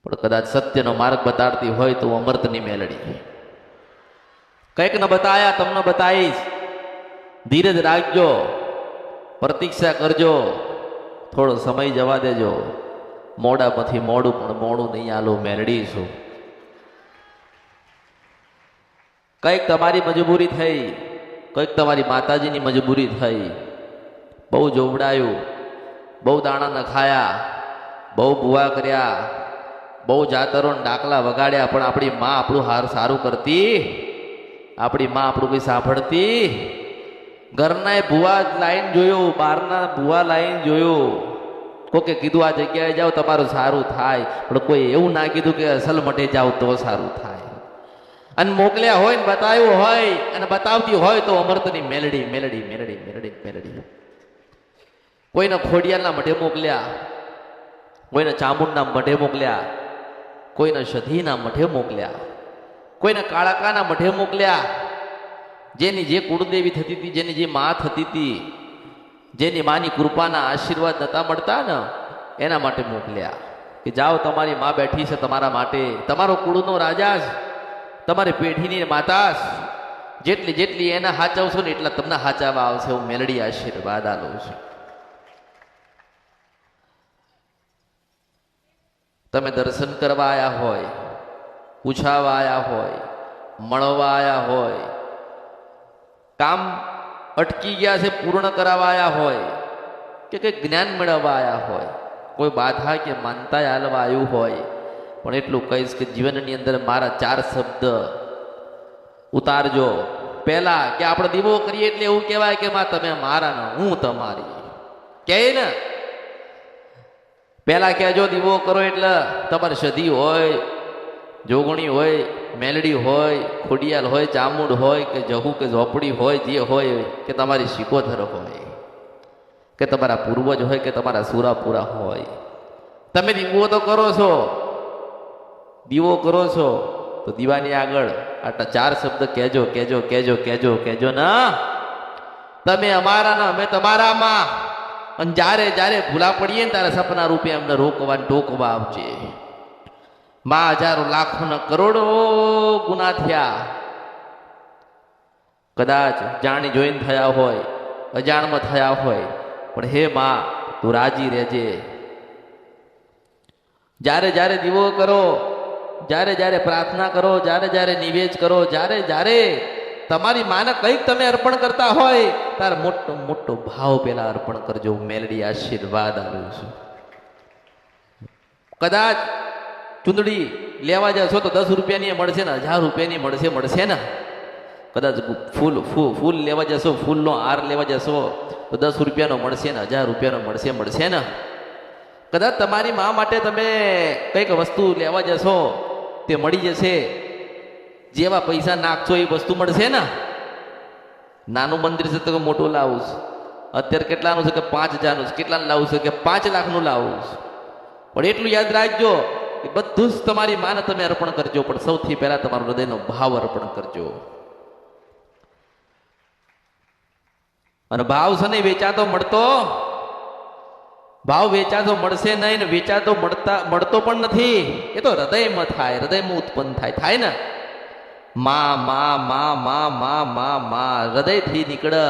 પણ કદાચ સત્યનો માર્ગ બતાડતી હોય તો અમૃતની મેલડી. કંઈક ન બતાયા તમને બતાવીશ. ધીરજ રાખજો, પ્રતીક્ષા કરજો, થોડો સમય જવા દેજો. મોડામાંથી મોડું પણ મોડું નહીં આલો મેલડી છું. કંઈક તમારી મજબૂરી થઈ, કંઈક તમારી માતાજીની મજબૂરી થઈ. બહુ જોવડાયું, બહુ દાણા નખાયા, બહુ ભૂવા કર્યા, બહુ જાતરો ડાકલા વગાડ્યા, પણ આપણી માં આપણું હાર સારું કરતી? આપણી માં આપણું કંઈ સાંભળતી? ઘરના ભૂવા લાઈન જોયું, બહારના ભૂવા લાઈન જોયું. કોકે કીધું આ જગ્યાએ જાઓ તમારું સારું થાય, પણ કોઈ એવું ના કીધું કે અસલ મટે જાઓ તો સારું થાય. અને મોકલ્યા હોય ને બતાવ્યું હોય અને બતાવતી હોય તો અમૃતની મેલડી મેલડી મેલડી મેલડી મેલડી. કોઈને ખોડિયારના મઢે મોકલ્યા, કોઈને ચામુંડના મઢે મોકલ્યા, કોઈને સધીના મઢે મોકલ્યા, કોઈને કાળાકાના મઢે મોકલ્યા. જેની જે કુળદેવી થતી હતી, જેની જે માં થતી હતી, જેની માની કૃપાના આશીર્વાદ નતા મળતા ને એના માટે મોકલ્યા કે જાઓ તમારી માં બેઠી છે તમારા માટે, તમારો કુળનો રાજા છે, તમારી પેઢીની માતા છે. જેટલી જેટલી એના હાચવશો ને એટલા તમને હાચવવા આવશે. હું મેલડી આશીર્વાદ આલું છું. તમે દર્શન કરવા આવ્યા હોય, પૂછાવા આવ્યા હોય, મળવા આવ્યા હોય, કામ અટકી ગયા છે પૂર્ણ કરાવવા આવ્યા હોય, કે કંઈક જ્ઞાન મેળવવા આવ્યા હોય, કોઈ બાધા કે માનતા હાલવા આવ્યું હોય, પણ એટલું કહીશ કે જીવનની અંદર મારા 4 શબ્દ ઉતારજો. પહેલા કે આપણે દીવો કરીએ એટલે એવું કહેવાય કે માં તમે મારા ને હું તમારી, કહે ને પહેલા કહેજો દીવો કરો એટલે તમારે સધી હોય, જોગણી હોય, મેલડી હોય, ખોડિયાલ હોય, ચામુંડ હોય કે જહુ કે ઝોપડી હોય, જે હોય કે તમારી શિકોતર હોય કે તમારા પૂર્વજ હોય કે તમારા સુરાપુરા હોય, તમે દીવો તો કરો છો. દીવો કરો છો તો દીવાની આગળ આટલા 4 શબ્દ કહેજો કહેજો કહેજો કહેજો કહેજો ના તમે અમારા ના અમે તમારામાં. અને જ્યારે જ્યારે ભૂલા પડીએ ને ત્યારે સપના રૂપે અમને રોકવા ટોકવા આવજે. માં હજારો લાખો ને કરોડો ગુના થયા, કદાચ જાણી જોઈને થયા હોય, અજાણમાં થયા હોય, પણ હે માં તું રાજી રહેજે. જ્યારે જ્યારે દીવો કરો, જ્યારે જ્યારે પ્રાર્થના કરો, જ્યારે જ્યારે નિવેદ કરો, જ્યારે જ્યારે તમારી માને કંઈક તમે અર્પણ કરતા હોય ત્યારે મોટો મોટો ભાવ પેલા અર્પણ કરજો. મેલડી આશીર્વાદ આલું છું. કદાચ ચૂંદડી લેવા જશો તો 10 રૂપિયાની મળશે ને 1000 રૂપિયાની મળશે ને. કદાચ ફૂલ લેવા જશો, ફૂલનો હાર લેવા જશો તો 10 રૂપિયાનો મળશે ને 1000 રૂપિયાનો મળશે ને. કદાચ તમારી મા માટે તમે કંઈક વસ્તુ લેવા જશો તે મળી જશે. જેવા પૈસા નાખશો એ વસ્તુ મળશે ને. નાનું મંદિર છે તો મોટું લાવું છું. અત્યારે કેટલાનું છે કે 5000નું છે, કેટલાનું લાવું છે કે 5 લાખનું લાવું છું. પણ એટલું યાદ રાખજો કે બધું જ તમારી માને તમે અર્પણ કરજો, પણ સૌથી પહેલા તમારો હૃદયનો ભાવ અર્પણ કરજો. અને ભાવ છે ને વેચાતો મળતો, ભાવ વેચાતો મળશે નહીં ને વેચાતો મળતો પણ નથી. એ તો હૃદયમાં થાય, હૃદયમાં ઉત્પન્ન થાય ને. માં માં માં માં માં માં માં હૃદયથી નીકળે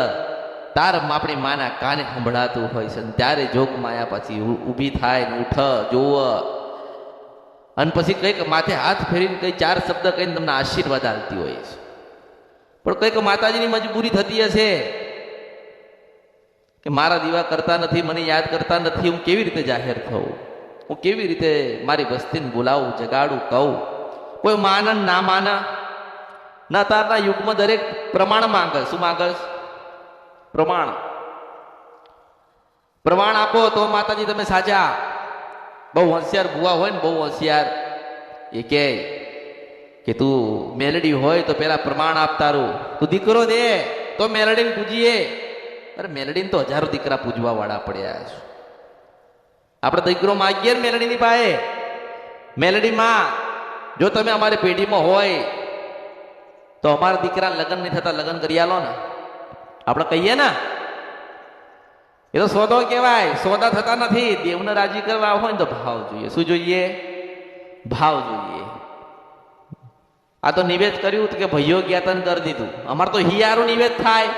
તાર આપણી માના કાને સંભળાતું હોય છે. ત્યારે જોગ માયા પછી ઊભી થાય ને ઉઠ જોવ અને પછી કંઈક માથે હાથ ફેરીને કંઈ 4 શબ્દ કહીને તમને આશીર્વાદ આપતી હોય છે. પણ કંઈક માતાજીની મજબૂરી થતી હશે કે મારા દીવા કરતા નથી, મને યાદ કરતા નથી, હું કેવી રીતે જાહેર થઉં, હું કેવી રીતે મારી વસ્તીને બોલાવું, જગાડું, કહું. કોઈ માને ના માને ના. તારના યુગમાં દરેક પ્રમાણ માંગે. શું માંગે? પ્રમાણ આપો તો માતાજી તમે સાચા. બહુ હોશિયાર ભુવા હોય ને, બહુ હોશિયાર, એ કે તું મેલડી હોય તો પેલા પ્રમાણ આપતારું. તું દીકરો દે તો મેલડીને પૂજીએ. અરે મેલડીને તો 1000 દીકરા પૂજવા વાળા પડ્યા છે. આપણે દીકરો માગીએ ને મેલડીની પાસે, મેલડી માં જો તમે અમારી પેઢીમાં હોય તો અમારા દીકરા લગ્ન નહીં થતા લગ્ન કરી આલો ને. આપણે કહીએ ને એ તો સોદો કહેવાય. સોદા થતા નથી. દેવને રાજી કરવા હોય ને તો ભાવ જોઈએ. શું જોઈએ? ભાવ જોઈએ. આ તો નિવેદ કર્યું કે ભાઈઓ જ્ઞાતન કરી દીધું. અમારે તો હિયારું નિવેદ થાય.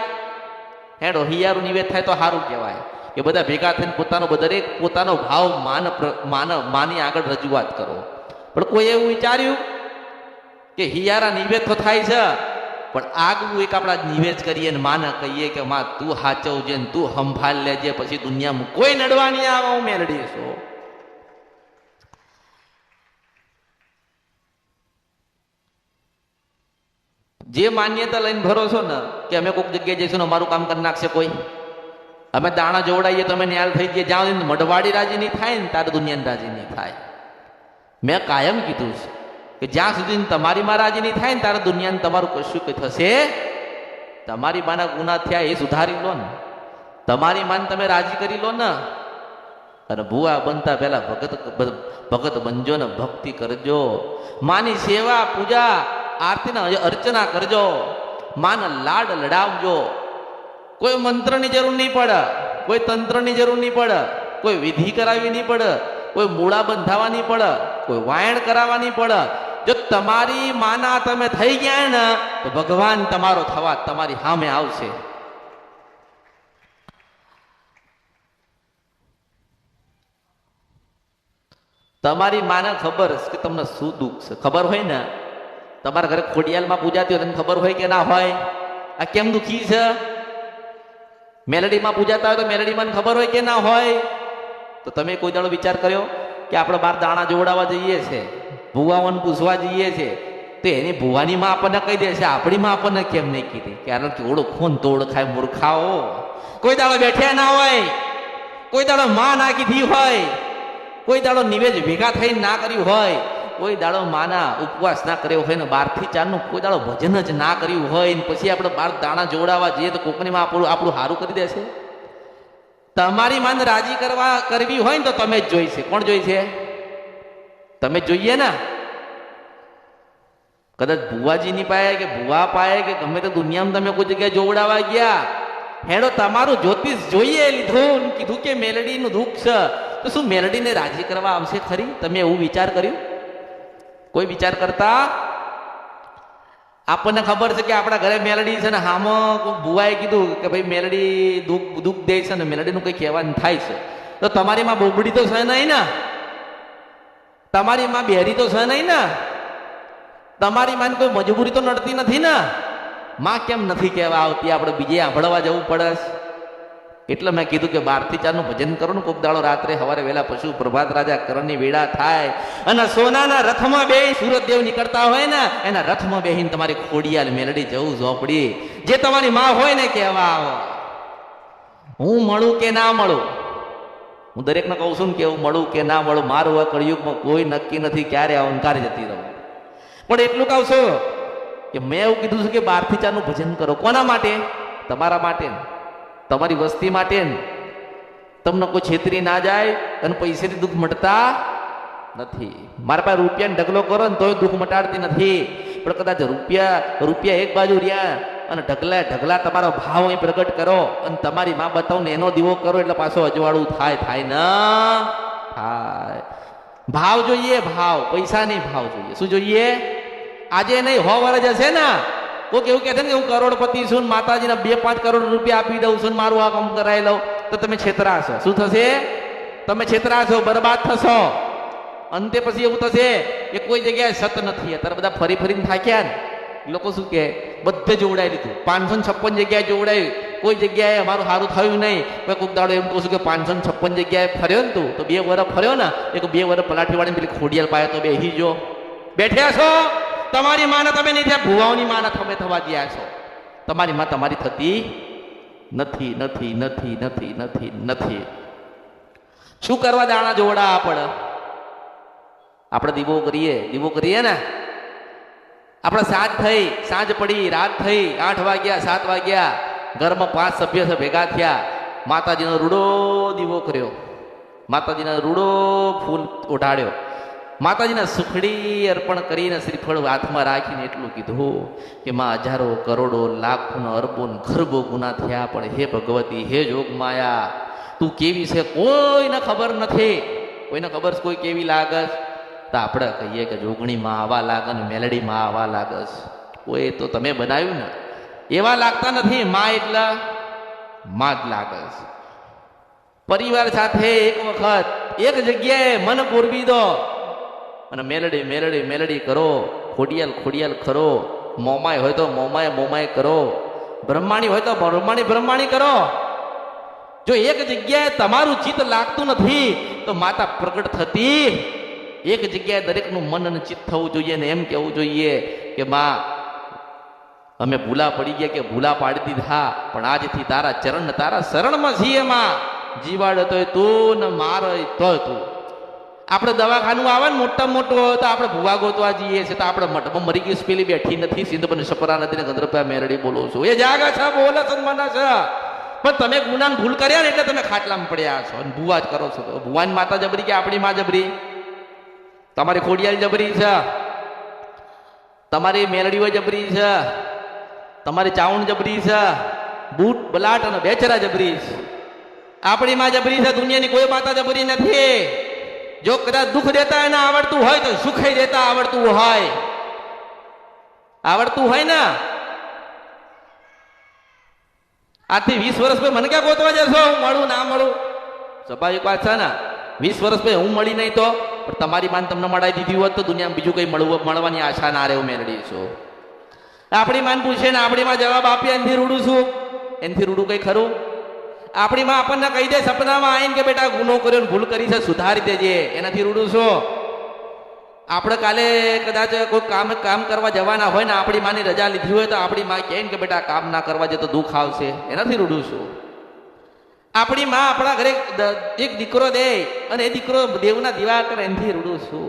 હેડો હિયારું નિવેદ થાય તો સારું કહેવાય કે બધા ભેગા થઈને દરેક પોતાનો ભાવ માની આગળ રજૂઆત કરો. પણ કોઈ એવું વિચાર્યું કે હિયારા નિવેદ તો થાય છે, પણ આગવું એક આપણા નિવેદ કરીએ ને માને કહીએ કે માં તું હાચવજે ને તું સંભાળ લેજે, પછી દુનિયામાં કોઈ નડવા નહીં આવે, હું મેળડી છું. જે માન્યતા લઈને ભરો છો ને કે અમે કોઈક જગ્યાએ જઈશું ને અમારું કામ કરી નાખશે કોઈ, અમે દાણા જોવડાવીએ તો અમે ન્યાલ થઈ જઈએ, જ્યાં સુધી મઢવાડી રાજી નહીં થાય ને ત્યારે દુનિયાને રાજી નહીં થાય. મેં કાયમ કીધું છે કે જ્યાં સુધી તમારી માં રાજી નહીં થાય ને ત્યારે દુનિયાને તમારું કશું કઈ થશે. તમારી માના ગુના થયા એ સુધારી લો ને, તમારી માને તમે રાજી કરી લો ને, અને ભૂવા બનતા પહેલા ભગત બનજો ને, ભક્તિ કરજો, માની સેવા પૂજા આરતીના અર્ચના કરજો, માને લાડ લડાવજો. કોઈ મંત્રની જરૂર નહીં પડે, કોઈ તંત્રની જરૂર નહીં પડે, કોઈ વિધિ કરાવવી નહીં પડે, કોઈ મૂળા બંધાવા નહીં પડે, કોઈ વાયણ કરાવવા નહીં પડે. જો તમારી માના તમે થઈ ગયા ને તો ભગવાન તમારો થવા તમારી સામે આવશે. તમારી માને ખબર કે તમને શું દુઃખ છે, ખબર હોય ને. તમારા ઘરે ખોડિયાલમાં પૂજાતી હોય તને ખબર હોય કે ના હોય આ કેમ દુઃખી છે? મેલડીમાં પૂજાતા હોય તો મેલડીમાં ખબર હોય કે ના હોય? તો તમે કોઈ દાડો વિચાર કર્યો કે આપણે બહાર દાણા જોવડાવવા જઈએ છે, ભુવાઓને પૂછવા જઈએ છે, તો એની ભુવાની માં આપણને કહી દે છે, આપણી માં આપણને કેમ નહીં કીધી? કારણ કે ઓળખો ને તો ઓળખાય મૂર્ખાઓ. કોઈ દાડો બેઠ્યા ના હોય, કોઈ દાડો માં ના કીધી હોય, કોઈ દાડો નિવેદ ભેગા થઈને ના કર્યું હોય, કોઈ દાડો માના ઉપવાસ ના કર્યો હોય ને 12 થી 4 નું કોઈ દાડો ભજન જ ના કર્યું હોય ને પછી આપણે 12 દાણા જોડાવા જઈએ તો કોકનીમાં આપણું સારું કરી દેશે. તમારી માને રાજી કરવી હોય ને તો તમે જ જોઈશે. કોણ જોઈશે? તમે જોઈએ ને. કદાચ ભુવાજી ની પાયે કે ભુવા પાયે કે ગમે તે દુનિયામાં તમે કોઈ જગ્યાએ જોવડાવા ગયા, હેડો તમારું જ્યોતિષ જોઈએ લીધું, કીધું કે મેલડીનું દુઃખ છે, તો શું મેલડીને રાજી કરવા આવશે ખરી? તમે એવું વિચાર કર્યું? કોઈ વિચાર કરતા? આપણને ખબર છે કે આપણા ઘરે મેલડી છે ને, હામાં ભુવાએ કીધું કે ભાઈ મેલડી દુઃખ દે છે ને મેલડીનું કંઈ કહેવાનું થાય છે, તો તમારી માં બોબડી તો છે નહીં ને, તમારી માં બેરી તો છે નહીં ને, તમારી માં કોઈ મજબૂરી તો નડતી નથી ને. માં કેમ નથી કહેવા આવતી? આપણે બીજે સાંભળવા જવું પડે. એટલે મેં કીધું કે 12 થી 4 નું ભજન કરો ને, કોક દાડો રાત્રે સવારે વહેલા પશુ પ્રભાત રાજા કરણની વેળા થાય અને સોનાના રથમાં બે સૂરજદેવ નીકળતા હોય ને, એના રથમાં બેહીને તમારી ખોડિયાલ મેલડી જવું ઝોપડી, જે તમારી માં હોય ને કહેવા આવો. હું મળું કે ના મળું, હું દરેકને કહું છું કે હું મળું કે ના મળું, મારું આ કળિયુગમાં કોઈ નક્કી નથી ક્યારે અહંકાર જતી રહું. પણ એટલું કહું છું કે મેં એવું કીધું છે કે 12 થી 4 નું ભજન કરો. કોના માટે? તમારા માટે, તમારી વસ્તી માટે. તમને કોઈ છેતરી ના જાય અને પૈસેથી દુઃખ મટતા નથી. મારા પાસે રૂપિયાનો ઢગલો કરો ને તોય દુઃખ મટાડતી નથી, પણ કદાચ રૂપિયા એક બાજુ રહ્યા અને ઢગલા તમારો ભાવ અહીં પ્રગટ કરો અને તમારી માં બતાવો ને એનો દીવો કરો એટલે પાછો અજવાળું થાય ને થાય. ભાવ જોઈએ, ભાવ, પૈસા નહીં, ભાવ જોઈએ. શું જોઈએ? આજે નહીં 100 વર્ષ હશે ને કોઈક એવું કહે છે ને હું કરોડપતિ છું, માતાજીના 2-5 કરોડ રૂપિયા આપી દઉં છું, મારું આ કામ કરાવી લઉં, તો તમે છેતરાશો. શું થશે? તમે છેતરાશો, બરબાદ થશો. અંતે પછી એવું થશે કે કોઈ જગ્યાએ સત નથી. અત્યારે બધા ફરીને થાક્યા ને લોકો શું કે બધે જોવડાવી લીધું, 556 જગ્યાએ જોવડાવ્યું, કોઈ જગ્યાએ અમારું સારું થયું નહીં. કોઈક દાડો એમ કહું છું કે 556 જગ્યાએ ફર્યો ને તું તો 2 વર્ષ ફર્યો ને, એક 2 વર્ષ પલાઠી વાળીને પેલી ખોડિયાલ પાયો તો બેસી જો. બેઠ્યા છો, તમારી માને તમે નહીં થયા, ભુવાઓની માને તમે થવા ગયા છો. તમારી માં તમારી થતી નથી નથી નથી નથી નથી નથી. શું કરવા દાણા જોવડા? આપણે દીવો કરીએ ને, આપણે સાંજ પડી, રાત થઈ, 8 વાગ્યા 7 વાગ્યા, ઘરમાં 5 સભ્ય ભેગા થયા, માતાજીનો રૂડો દીવો કર્યો, માતાજીનો રૂડો ફૂલ ઓઢાડ્યો, માતાજીને સુખડી અર્પણ કરીને શ્રીફળ હાથમાં રાખીને એટલું કીધું કે માં હજારો કરોડો લાખો અરબો ખરબો ગુના થયા, પણ હે ભગવતી, હે જોગ માયા, તું કેવી છે કોઈને ખબર નથી. કોઈને ખબર છે કોઈ કેવી લાગે? તો આપણે કહીએ કે જોગણીમાં આવા લાગે ને મેલડીમાં આવા લાગે છે. એ તો તમે બનાવ્યું ને, એવા લાગતા નથી. માં એટલે માં જ લાગે છે. પરિવાર સાથે એક વખત એક જગ્યાએ મન પૂરવી દો અને મેલડી મેલડી મેલડી કરો. ખોડિયાલ ખોડિયાલ ખરો. મોમાય હોય તો મોમાય મોમાય કરો. બ્રહ્માણી હોય તો બ્રહ્માણી બ્રહ્માણી કરો. જો એક જગ્યાએ તમારું ચિત્ત લાગતું નથી તો માતા પ્રગટ થતી એક જગ્યાએ દરેકનું મન અને ચિત્ત થવું જોઈએ ને એમ કહેવું જોઈએ કે માં અમે ભૂલા પડી ગયા કે ભૂલા પાડી દીધા, પણ આજથી તારા ચરણ તારા શરણમાં છીએ માં. જીવાડ તોય તું ને મારે તોય તું. આપણે દવાખાનું આવે ને મોટા મોટું હોય તો આપણે ભૂવા ગોતવા જઈએ છીએ તો આપણે મઠમાં મરી ગઈ પેલી બેઠી નથી, સિંધપન સપરા નથી ને ગંદ્રપા મેરડી બોલો છો. એ જાગા છે, બોલે છે, મને છે, પણ તમે ગુનાને ભૂલ કર્યા ને એટલે તમે ખાટલામાં પડ્યા છો અને ભૂવા જ કરો છો. ભુવાની માતા જબરી કે આપણી માં જબરી? તમારી ખોડિયાલ જબરી છે, તમારી મેલડીઓ જબરી છે, તમારી ચાવણ જબરી છે, બૂટ બલાટ અને બેચરા જબરી છે. આપણી માં જબરી છે, દુનિયાની કોઈ માતા જબરી નથી. જો કદાચ દુઃખ દેતા એને આવડતું હોય તો સુખ દેતા આવડતું હોય ને. આજથી 20 વર્ષ પછી મને ક્યાં ગોતવા જશો? હું મળું ના મળું સ્વાભાવિક વાત છે ને. 20 વર્ષ પછી હું મળી નહીં તો પણ તમારી માન તમને મળાવી દીધી હોત તો દુનિયામાં બીજું કઈ મળવાની આશા ના રહે. હું મેળવી છું. આપણી માન પૂછે ને આપણી માં જવાબ આપીએ એનથી રૂડું છું? એનથી રૂડું કઈ ખરું? આપણી માં આપણને કહી દે સપનામાં આવીને કે બેટા ગુનો કર્યો ભૂલ કરી છે સુધારી દેજે, એનાથી રૂડું છું? આપણે કાલે કદાચ કોઈ કામ કરવા જવાના હોય ને આપણી માની રજા લીધી હોય તો આપણી માં કહે ને કે બેટા કામ ના કરવા જાય તો દુઃખ આવશે, એનાથી રૂડું છું? આપણી માં આપણા ઘરે એક દીકરો દે અને એ દીકરો દેવના દીવા કરે, એનાથી રૂડું છું?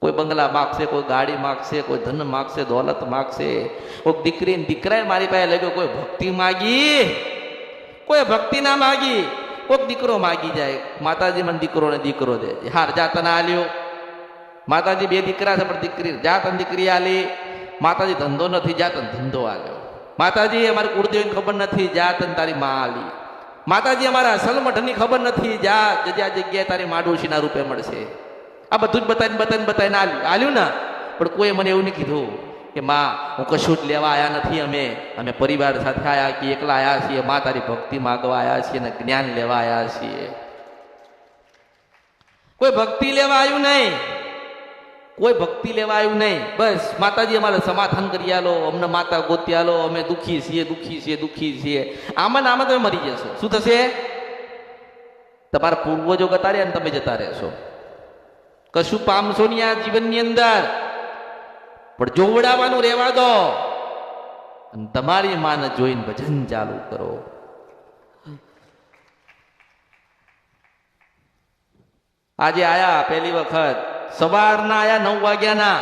કોઈ બંગલા માગશે, કોઈ ગાડી માગશે, કોઈ ધન માગશે, દોલત માગશે. કોઈ દીકરી દીકરાએ મારી પાસે લાગ્યો કોઈ ભક્તિ માગી, કોઈ ભક્તિ ના માગી. કોઈક દીકરો માગી જાય માતાજી મને દીકરો ને દીકરો દે. હાર જાતના આલ્યો. માતાજી 2 દીકરા છે પણ દીકરી જાતન દીકરી આલી. માતાજી ધંધો નથી, જાતન ધંધો આલ્યો. માતાજી અમારી કુળદેવીની ખબર નથી, જાતન તારી માં આલી. માતાજી અમારા અસલ મઠની ખબર નથી, જ્યાં જગ્યાએ તારી માડોશીના રૂપે મળશે. આ બધું જ બતાવીને આલ્યું ને. પણ કોઈ મને એવું નહીં કીધું કે માં હું કશું જ લેવા આવ્યા નથી, અમે પરિવાર સાથે આવ્યા કે એકલા આવ્યા છીએ, માં તારી ભક્તિ માગવા આવ્યા છીએ ને જ્ઞાન લેવા આવ્યા છીએ. કોઈ ભક્તિ લેવા આવ્યું નહીં, કોઈ ભક્તિ લેવા આવ્યું નહીં. બસ માતાજી અમારે સમાધાન કરી આલો, અમને માતા ગોતી આલો, અમે દુઃખી છીએ. આમાં ને આમાં તમે મરી જશો. શું થશે? તમારા પૂર્વજો જતા રહ્યા ને તમે જતા રહેશો. કશું પામશો નહીં આ જીવનની અંદર. પણ જોવડાવવાનું રહેવા દો અને તમારી માને જોઈને ભજન ચાલુ કરો. આજે આયા પહેલી વખત સવારના આયા 9 વાગ્યાના.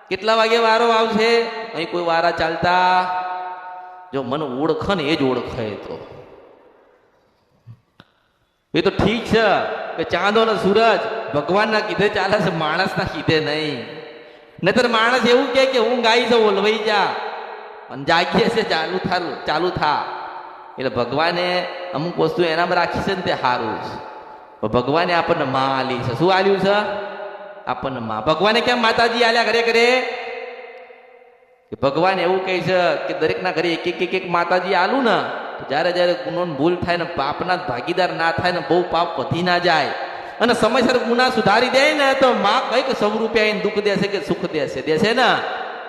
કેટલા વાગે વારો આવશે? અહીં કોઈ વારા ચાલતા જો મને ઓળખે ને એ જ ઓળખે. તો એ તો ઠીક છે કે ચાંદો ને સૂરજ ભગવાનના કીધે ચાલે છે, માણસના કીધે નહીં. નહીતર માણસ એવું કે હું ગાઈ જાઉં ઓલવાઈ જા અને જાગીએ છે ચાલુ થા. એટલે ભગવાને અમુક વસ્તુ એનામાં રાખી છે ને તે સારું છે. ભગવાને આપણને માં આલી છે. શું આલ્યું છે? આપણને માં. ભગવાને કેમ માતાજી આલ્યા ઘરે ઘરે? કે ભગવાન એવું કહે છે કે દરેકના ઘરે એક માતાજી આલું ને તો જ્યારે ગુનો ભૂલ થાય ને પાપના ભાગીદાર ના થાય ને બહુ પાપ વધી ના જાય અને સમયસર ગુના સુધારી દે ને તો માં કઈક સ્વરૂપે આવીને દુઃખ દેશે કે સુખ દેશે ને.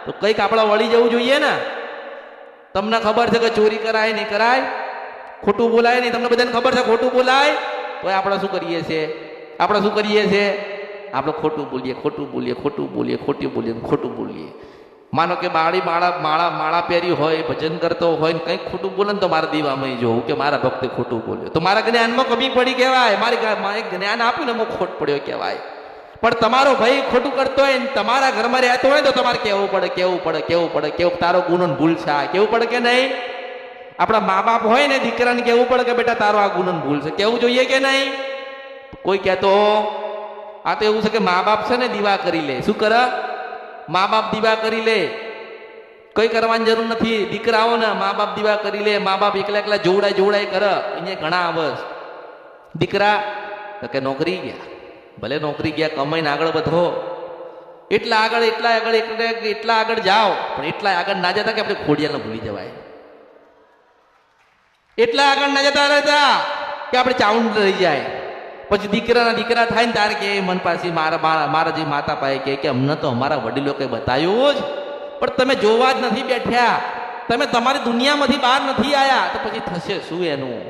તો કઈક આપણા વળી જવું જોઈએ ને. તમને ખબર છે કે ચોરી કરાય નહીં કરાય, ખોટું બોલાય નહીં, તમને બધાને ખબર છે ખોટું બોલાય, તો આપણે શું કરીએ છીએ? આપણે ખોટું બોલીએ. માનો કે માળા પહેરી હોય, ભજન કરતો હોય ને કંઈક ખોટું બોલે ને તો મારા દીવામાં જોવું કે મારા ભક્તે ખોટું બોલ્યો તો મારા જ્ઞાનમાં કમી પડી કહેવાય, મારી જ્ઞાન આપ્યું ને ખોટ પડ્યો કહેવાય. પણ તમારો ભાઈ ખોટું કરતો હોય ને તમારા ઘરમાં રહેતો હોય તો તમારે કેવું પડે તારો ગુનો ભૂલ છે. કેવું પડે કે નહીં? આપણા મા બાપ હોય ને દીકરાને કેવું પડે કે બેટા તારો આ ગુનો ભૂલ છે, કેવું જોઈએ કે નહીં? કોઈ કહેતો આ તો એવું છે કે મા બાપ છે ને દીવા કરી લે. શું કરે? મા બાપ દીવા કરી લે, કઈ કરવાની જરૂર નથી. દીકરાઓ ને મા બાપ દીવા કરી લે, મા બાપ એકલા જોવડાય કરે. અહીંયા ઘણા આવે દીકરા તો કે નોકરી ગયા, ભલે નોકરી ગયા, કમાઈને આગળ વધો, એટલા આગળ જાઓ, પણ એટલા આગળ ના જતા કે આપણે ખોડિયાને ભૂલી જવાય. એટલા આગળ ના જતા રહેતા કે આપણે ચાઉંડ રહી જાય. પછી દીકરા થાય ને તારે કે મન પાસે મારા જે માતા પાસે કે અમને તો અમારા વડીલો કઈ બતાવ્યું જ, પણ તમે જોવા જ નથી બેઠ્યા, તમે તમારી દુનિયામાંથી બહાર નથી આવ્યા, તો પછી થશે શું એનું?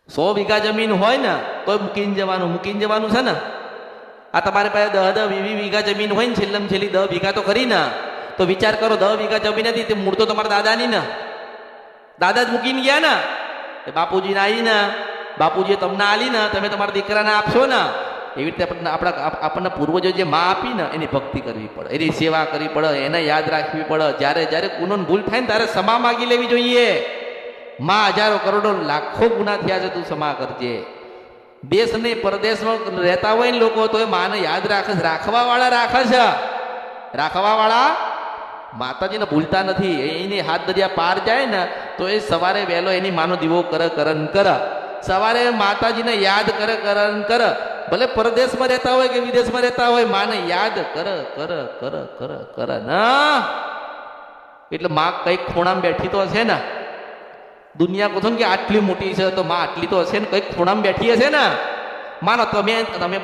100 વીઘા જમીન હોય ને તો મૂકીને જવાનું છે ને. આ તમારે પાસે 10 વીઘા જમીન હોય ને, છેલ્લામાં છેલ્લી 10 વીઘા તો ખરી ને, તો વિચાર કરો 10 વીઘા જમીન હતી તે મૂળ તો તમારા દાદાની ને, દાદા જ મૂકીને ગયા ને. એ બાપુજીને આવી ને, બાપુજીએ તમને આલી ને, તમે તમારા દીકરાને આપશો ને. એવી રીતે આપણને પૂર્વજો જે માં આપી ને એની ભક્તિ કરવી પડે, એની સેવા કરવી પડે, એને યાદ રાખવી પડે. જ્યારે ગુનો ભૂલ થાય ને ત્યારે ક્ષમા માગી લેવી જોઈએ. માં હજારો કરોડો લાખો ગુના થયા છે, તું ક્ષમા કરજે. દેશ ને પરદેશમાં રહેતા હોય ને લોકો તો એ માને યાદ રાખે, રાખવા વાળા માતાજીને ભૂલતા નથી. એની હાથ દરિયા પાર જાય ને તો એ સવારે વહેલો એની માનો દીવો કરે, સવારે માતાજીને યાદ કરે, ભલે પરદેશમાં રહેતા હોય કે વિદેશમાં રહેતા હોય, માને યાદ કરે ના. એટલે માં કઈક ખૂણામાં બેઠી તો હશે ને. દુનિયા કહો કે આટલી મોટી છે તો માં આટલી તો હશે ને, કઈક ખૂણામાં બેઠી હશે ને. માનો તમે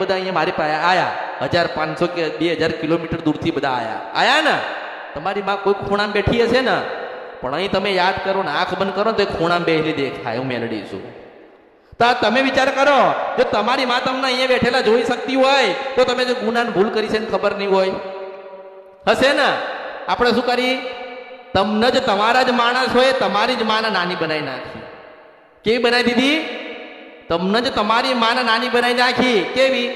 બધા અહીંયા મારી પાસે આયા, 1500 કે 2000 કિલોમીટર દૂરથી બધા આયા ને, તમારી માં કોઈ ખૂણામાં બેઠી હશે ને. પણ અહીં તમે યાદ કરો ને, આંખ બંધ કરો ને તો એ ખૂણામાં બેઠેલી દેખાય. હું મેલડી છું. તો તમે વિચાર કરો, જો તમારી માં તમને અહીંયા બેઠેલા જોઈ શકતી હોય તો તમે જો ગુનાને ભૂલ કરી છે ને ખબર નહીં હોય, હશે ને. આપણે શું કરી, તમને જ તમારા જ માણસ હોય તમારી જ માને નાની બનાવી નાખી. કેવી બનાવી દીધી? તમને જ તમારી માને નાની બનાવી નાખી. કેવી?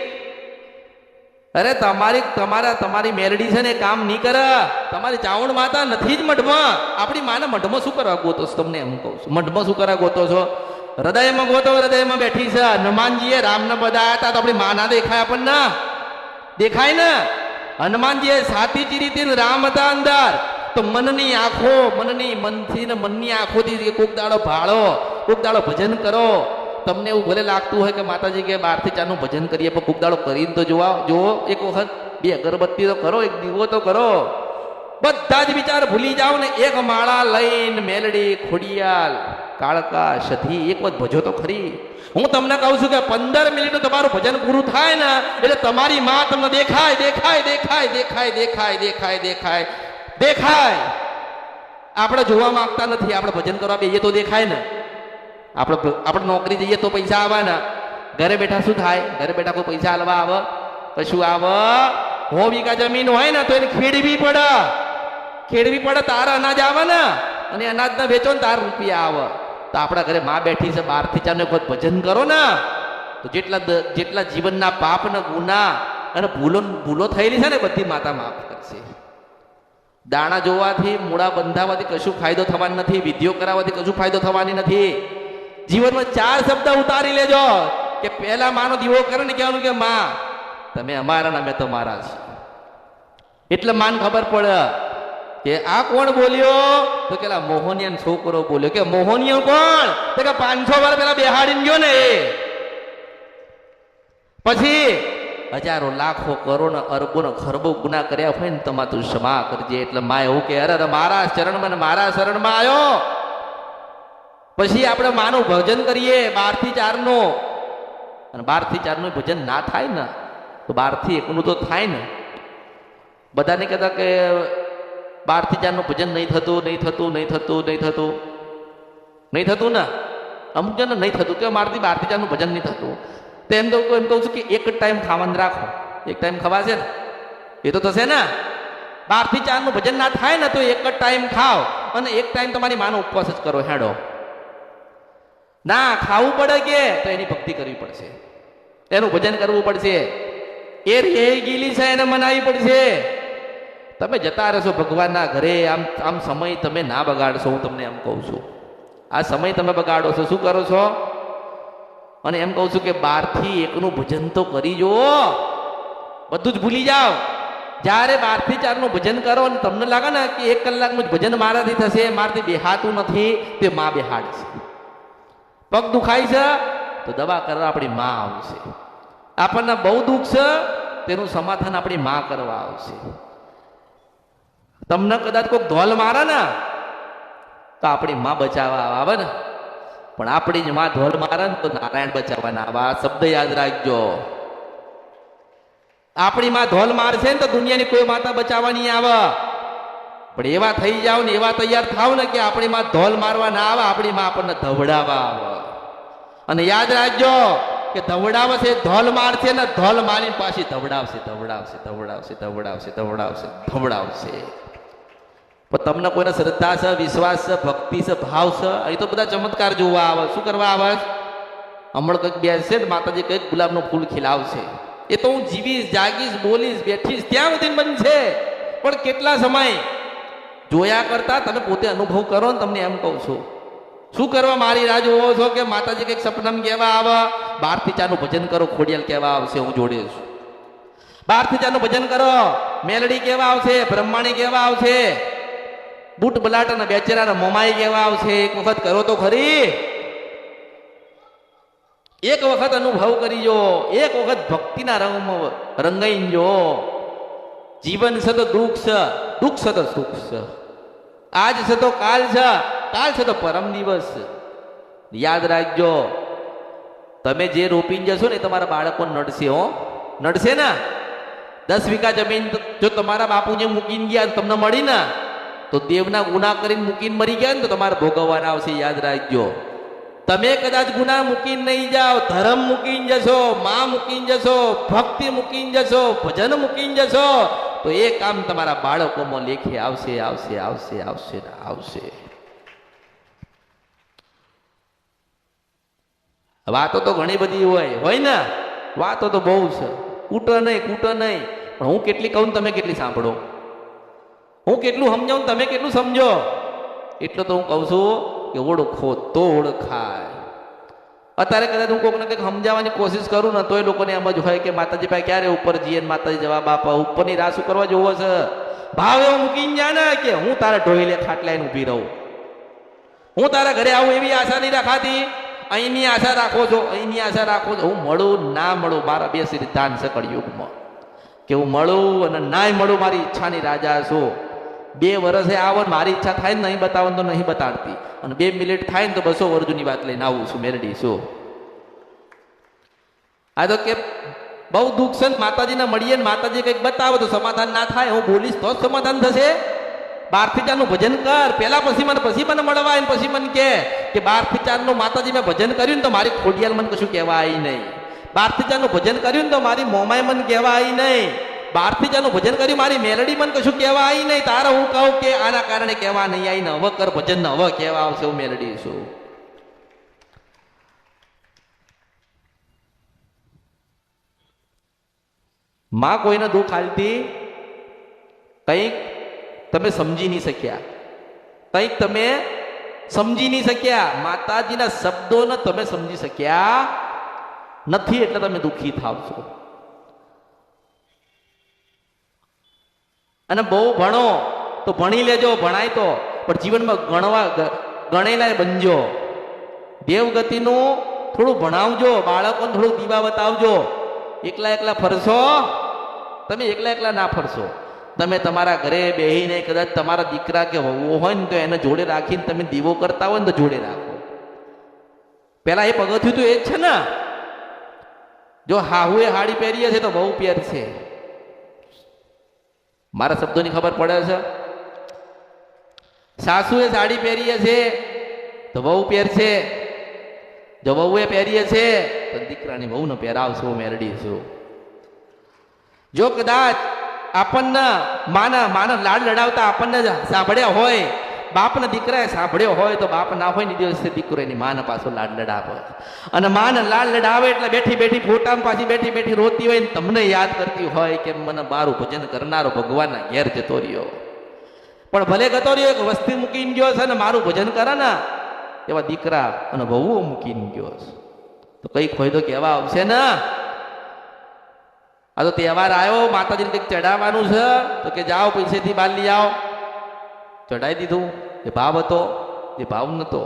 અરે તમારી મેલડી છે ને કામ નહીં કરે. તમારી ચાવણ માતા નથી જ મઢમાં. આપણી માને મઢમાં શું કરવા ગોતો છો? તમને એમ કહું છું, મઢમાં શું કરવા ગોતો છો? હૃદયમાં ગોતો, હૃદયમાં બેઠી છે. હનુમાનજીએ રામને બધાયા હતા તો આપણી મા ના દેખાય? આપણને દેખાય ને. હનુમાનજીએ સાથી ચીરી રામ હતા અંદર, તો મનની આંખોથી કોક દાડો ભાળો, કોક દાડો ભજન કરો. તમને એવું ભલે લાગતું હોય કે માતાજી કે 12 થી 4 નું ભજન કરીએ, પણ કોક દાડો કરીને તો જોવો. એક વખત 2 અગરબત્તી તો કરો, એક દીવો તો કરો. બધા જ વિચાર ભૂલી જાઓ ને એક માળા લઈને મેલડી, ખોડિયાલ, કાળકા, સધી એક વખત ભજો તો ખરી. હું તમને કહું છું કે 15 મિનિટ તમારું ભજન પૂરું થાય ને એટલે તમારી માં તમને દેખાય. આપણે જોવા માંગતા નથી, આપણે ભજન કરવા બેહીએ તો દેખાય ને. આપણે નોકરી જઈએ તો પૈસા આવવાના, ઘરે બેઠા શું થાય? ઘરે બેઠા કોઈ પૈસા આલવા આવે? કશું આવે? 100 વીઘા જમીન હોય ને તો એને ખેડવી પડે, તારા અનાજ આવે ને, અને અનાજના વેચો ને તારા રૂપિયા આવે. તો આપણા ઘરે માં બેઠી છે, 12 થી 4 વખત ભજન કરો ને, તો જેટલા જીવનના પાપ ને ગુના અને ભૂલો થયેલી છે ને બધી માતા માફ કરશે. દાણા જોવાથી, મૂળા બંધાવાથી કશું ફાયદો થવાનો નથી, વિધિઓ કરાવવાથી કશું ફાયદો થવાની નથી. જીવનમાં 4 શબ્દ ઉતારી લેજો કે પહેલા માનો દીવો કરે ને કહેવાનું કે માં તમે અમારા ને અમે તમારા છે. એટલે માન ખબર પડે કે આ કોણ બોલ્યો? તો કે મોહનિયાનો છોકરો બોલ્યો. કે મોહનિયો કોણ? તો કે 500 વાર પેલા બેહાડીને ગયો ને એ. પછી હજારો, લાખો, કરોડો, અરબો, ખરબો ગુના કર્યા હોય ને તમારે તું ક્ષમા કરજે. એટલે માં એવું કે અરે મારા શરણમાં આવ્યો. પછી આપણે માનું ભજન કરીએ 12 થી 4 નો, અને 12 થી 4 નું ભજન ના થાય ને તો 12 થી 1 નું તો થાય ને. બધાને કહેતા કે 12 થી 4 નું ભજન નહીં થતું ને. અમુક જણ નહીં થતું કે મારથી 12 થી 4 નું ભજન નહીં થતું. તો એમ કહું છું કે એક ટાઈમ ખાવાનું રાખો. એક ટાઈમ ખવાશે ને એ તો થશે ને. 12 થી 4 નું ભજન ના થાય ને તો એક જ ટાઈમ ખાઓ, અને એક ટાઈમ તમારી માનો ઉપવાસ જ કરો. હેડો ના ખાવું પડે કે તો એની ભક્તિ કરવી પડશે, એનું ભજન કરવું પડશે. એ ગીલી છે એને મનાવી પડશે. તમે જતા રહેશો ભગવાનના ઘરે, આમ સમય તમે ના બગાડશો. હું તમને એમ કહું છું, આ સમય તમે બગાડો છો. શું કરો છો? અને એમ કહું છું કે 12 થી 1 નું ભજન તો કરી જુઓ, બધું જ ભૂલી જાઓ. જ્યારે 12 થી 4 નું ભજન કરો ને તમને લાગે ને કે 1 કલાકનું ભજન મારાથી થશે, મારાથી બેહાતું નથી, તે માં બેહાડશે. પગ દુખાય છે તો દવા કરવા આપણી માં આવશે. આપણને બહુ દુઃખ છે, તેનું સમાધાન આપણી માં કરવા આવશે. તમને કદાચ કોઈ ધોલ મારે ને તો આપણી માં બચાવવા આવે ને, પણ આપણી જ માં ધોલ મારે ને તો નારાયણ બચાવવાના આવે. આ શબ્દ યાદ રાખજો. આપણી માં ધોલ મારશે ને તો દુનિયાની કોઈ માતા બચાવવા નહીં આવે. પણ એવા થઈ જાવ ને, એવા તૈયાર થાવ ને કે આપણી માં ધોલ મારવા ના આવે, આપણી માં આપણને ધવડાવવા આવે. અને યાદ રાખજો કે ધવડાવશે, ધોલ મારશે ને ધોલ મારીને પાછી ધવડાવશે, ધવડાવશે, ધવડાવશે, ધવડાવશે, ધવડાવશે, ધવડાવશે. પણ તમને કોઈને શ્રદ્ધા છે, વિશ્વાસ છે, ભક્તિ છે, ભાવ છે, અહીં તો બધા ચમત્કાર જોવા આવે. શું કરવા આવે? હમણાં કંઈક બેસશે ને માતાજી કંઈક ગુલાબનું ફૂલ ખીલાવશે. એ તો હું જીવીશ, જાગીશ, બોલીશ, બેઠીશ ત્યાં સુધી બનશે. પણ કેટલા સમય જોયા કરતા તમે પોતે અનુભવ કરો ને, તમને એમ કહું છું. શું કરવા મારી રાહ જોવો છો કે માતાજી કંઈક સપનામાં કહેવા આવે? 12 થી 4 નું ભજન કરો, ખોડિયાલ કહેવા આવશે, હું જોડે છું. 12 થી 4 નું ભજન કરો, મેલડી કહેવા આવશે, બ્રહ્માણી કહેવા આવશે, બૂટ બલાટ અને બેચેરા મોમાઈ કહેવા આવશે. એક વખત કરો તો ખરી. એક વખત અનુભવ કરીજો, એક વખત ભક્તિના રંગમાં રંગાઈ જો. જીવન છે તો દુઃખ છે, દુઃખ છે તો સુખ છે. આજ છે તો કાલ છે, કાલ છે તો પરમ દિવસ. યાદ રાખજો, તમે જે રોપીને જશો ને તમારા બાળકો નડશે. હો, નડશે ને. 10 વીઘા જમીન જો તમારા બાપુને મૂકીને ગયા તમને મળી ને, તો દેવના ગુના કરીને મૂકીને મરી ગયા ને તો તમારે ભોગવવાના આવશે. યાદ રાખજો. તમે કદાચ ગુના મૂકીને નહીં જાઓ, ધર્મ મૂકીને જશો, માં મૂકીને જશો, ભક્તિ મૂકીને જશો, ભજન મૂકીને જશો, તો એ કામ તમારા બાળકોમાં લેખે આવશે, આવશે, આવશે, આવશે, આવશે. વાતો તો ઘણી બધી હોય ને, વાતો તો બહુ છે. કૂટો નહીં, પણ હું કેટલી કહું તમે કેટલી સાંભળો, હું કેટલું સમજાવું તમે કેટલું સમજો. એટલું તો હું કહું છું કે ઓળખો તો ઓળખાય. અત્યારે કદાચ હું કોઈકને કંઈક સમજાવવાની કોશિશ કરું ને તો એ લોકોને એમ જ હોય કે માતાજી પાસે ક્યારે ઉપર જઈએ ને માતાજી જવાબ આપવા. ઉપરની રાહ શું કરવા જોવો છે? ભાવ એવો મૂકીને જાય ને કે હું તારા ઢોઈલે ખાટલાઈને ઊભી રહું, હું તારા ઘરે આવું એવી આશા નહીં રાખાતી. અહીંની આશા રાખો છો, અહીંની આશા રાખો છો. હું મળું ના મળું, મારા બે સિદ્ધાંત છે કળિયુગમાં કે હું મળું અને નાય મળું, મારી ઈચ્છાની રાજા છું. 2 વર્ષે આવો ને મારી ઈચ્છા થાય ને નહીં બતાવવાનું તો નહીં બતાડતી, અને 2 મિનિટ થાય ને તો 200 વર્ષની વાત લઈને આવું છું, મેરડી છું. આ તો કે બહુ દુઃખ છે, માતાજીને મળીએ ને માતાજી કંઈક બતાવો તો સમાધાન ના થાય. હું બોલીશ તો જ સમાધાન થશે. 12 થી 4 નું ભજન કર પેલા, પછી મને મળવા આવે. પછી મને કે 12 થી 4 નું માતાજી મેં ભજન કર્યું ને તો મારી ખોડિયાલ મને કશું કહેવા આવી નહીં. 12 થી 4 નું ભજન કર્યું ને તો મારી મોમાઈ મને કહેવા આવી નહીં. 12 થી 4 નું ભજન કર્યું મારી મેલડી મને કશું કહેવા આવી નહીં. તારે હું કહું કે આના કારણે કહેવા નહીં આવી ને હવે કર ભજન ને હવે કહેવા આવશે હું મેલડી છું. માં કોઈને દુઃખ આલતી કંઈક તમે સમજી નહીં શક્યા, કંઈક તમે સમજી નહીં શક્યા, માતાજીના શબ્દોને તમે સમજી શક્યા નથી, એટલે તમે દુઃખી થાવ છો. અને બહુ ભણો તો ભણી લેજો, ભણાય તો, પણ જીવનમાં ગણેલા બનજો. દેવગતિનું થોડું ભણાવજો, બાળકોને થોડું દીવા બતાવજો. એકલા ફરશો તમે, એકલા ના ફરશો. તમે તમારા ઘરે બેહીને કદાચ તમારા દીકરા કે વહુ હોય ને તો એને જોડે રાખીને તમે દીવો કરતા હોય ને તો જોડે રાખો. પેલા એ પગથિયું તો એ જ છે ને. જો હાહુએ હાડી પહેરીએ છે તો બહુ પહેરશે. મારા શબ્દોની ખબર પડે છે. સાસુએ સાડી પહેરીએ છે તો બહુ પહેરશે. જો વહુએ પહેરીએ છે તો દીકરાની વહુને પહેરાવશો, મેરડી છું. જો કદાચ આપણને માના લાડ લડાવતા આપણને સાંભળ્યા હોય, બાપના દીકરાએ સાંભળ્યો હોય તો બાપ ના હોય ને દિવસે દીકરો એની માને પાછો લાડ લડાવે. અને માને લાડ લડાવે એટલે બેઠી ફોટામાં પાછી બેઠી રોતી હોય ને તમને યાદ કરતી હોય કે મને મારું ભજન કરનારો ભગવાનના ઘેર જતો રહ્યો. પણ ભલે જતો રહ્યો, એક વસ્તી મૂકીને ગયો છે ને મારું ભજન કરે ને એવા દીકરા અને વહુઓ મૂકીને ગયો છે તો કંઈક હોય તો કહેવા આવશે ને. આ તો તહેવાર આવ્યો, માતાજીને કંઈક ચડાવવાનું છે તો કે જાઓ પૈસેથી બાર લઈ આવો. ચડાવી દીધું. એ ભાવ હતો, એ ભાવ નતો.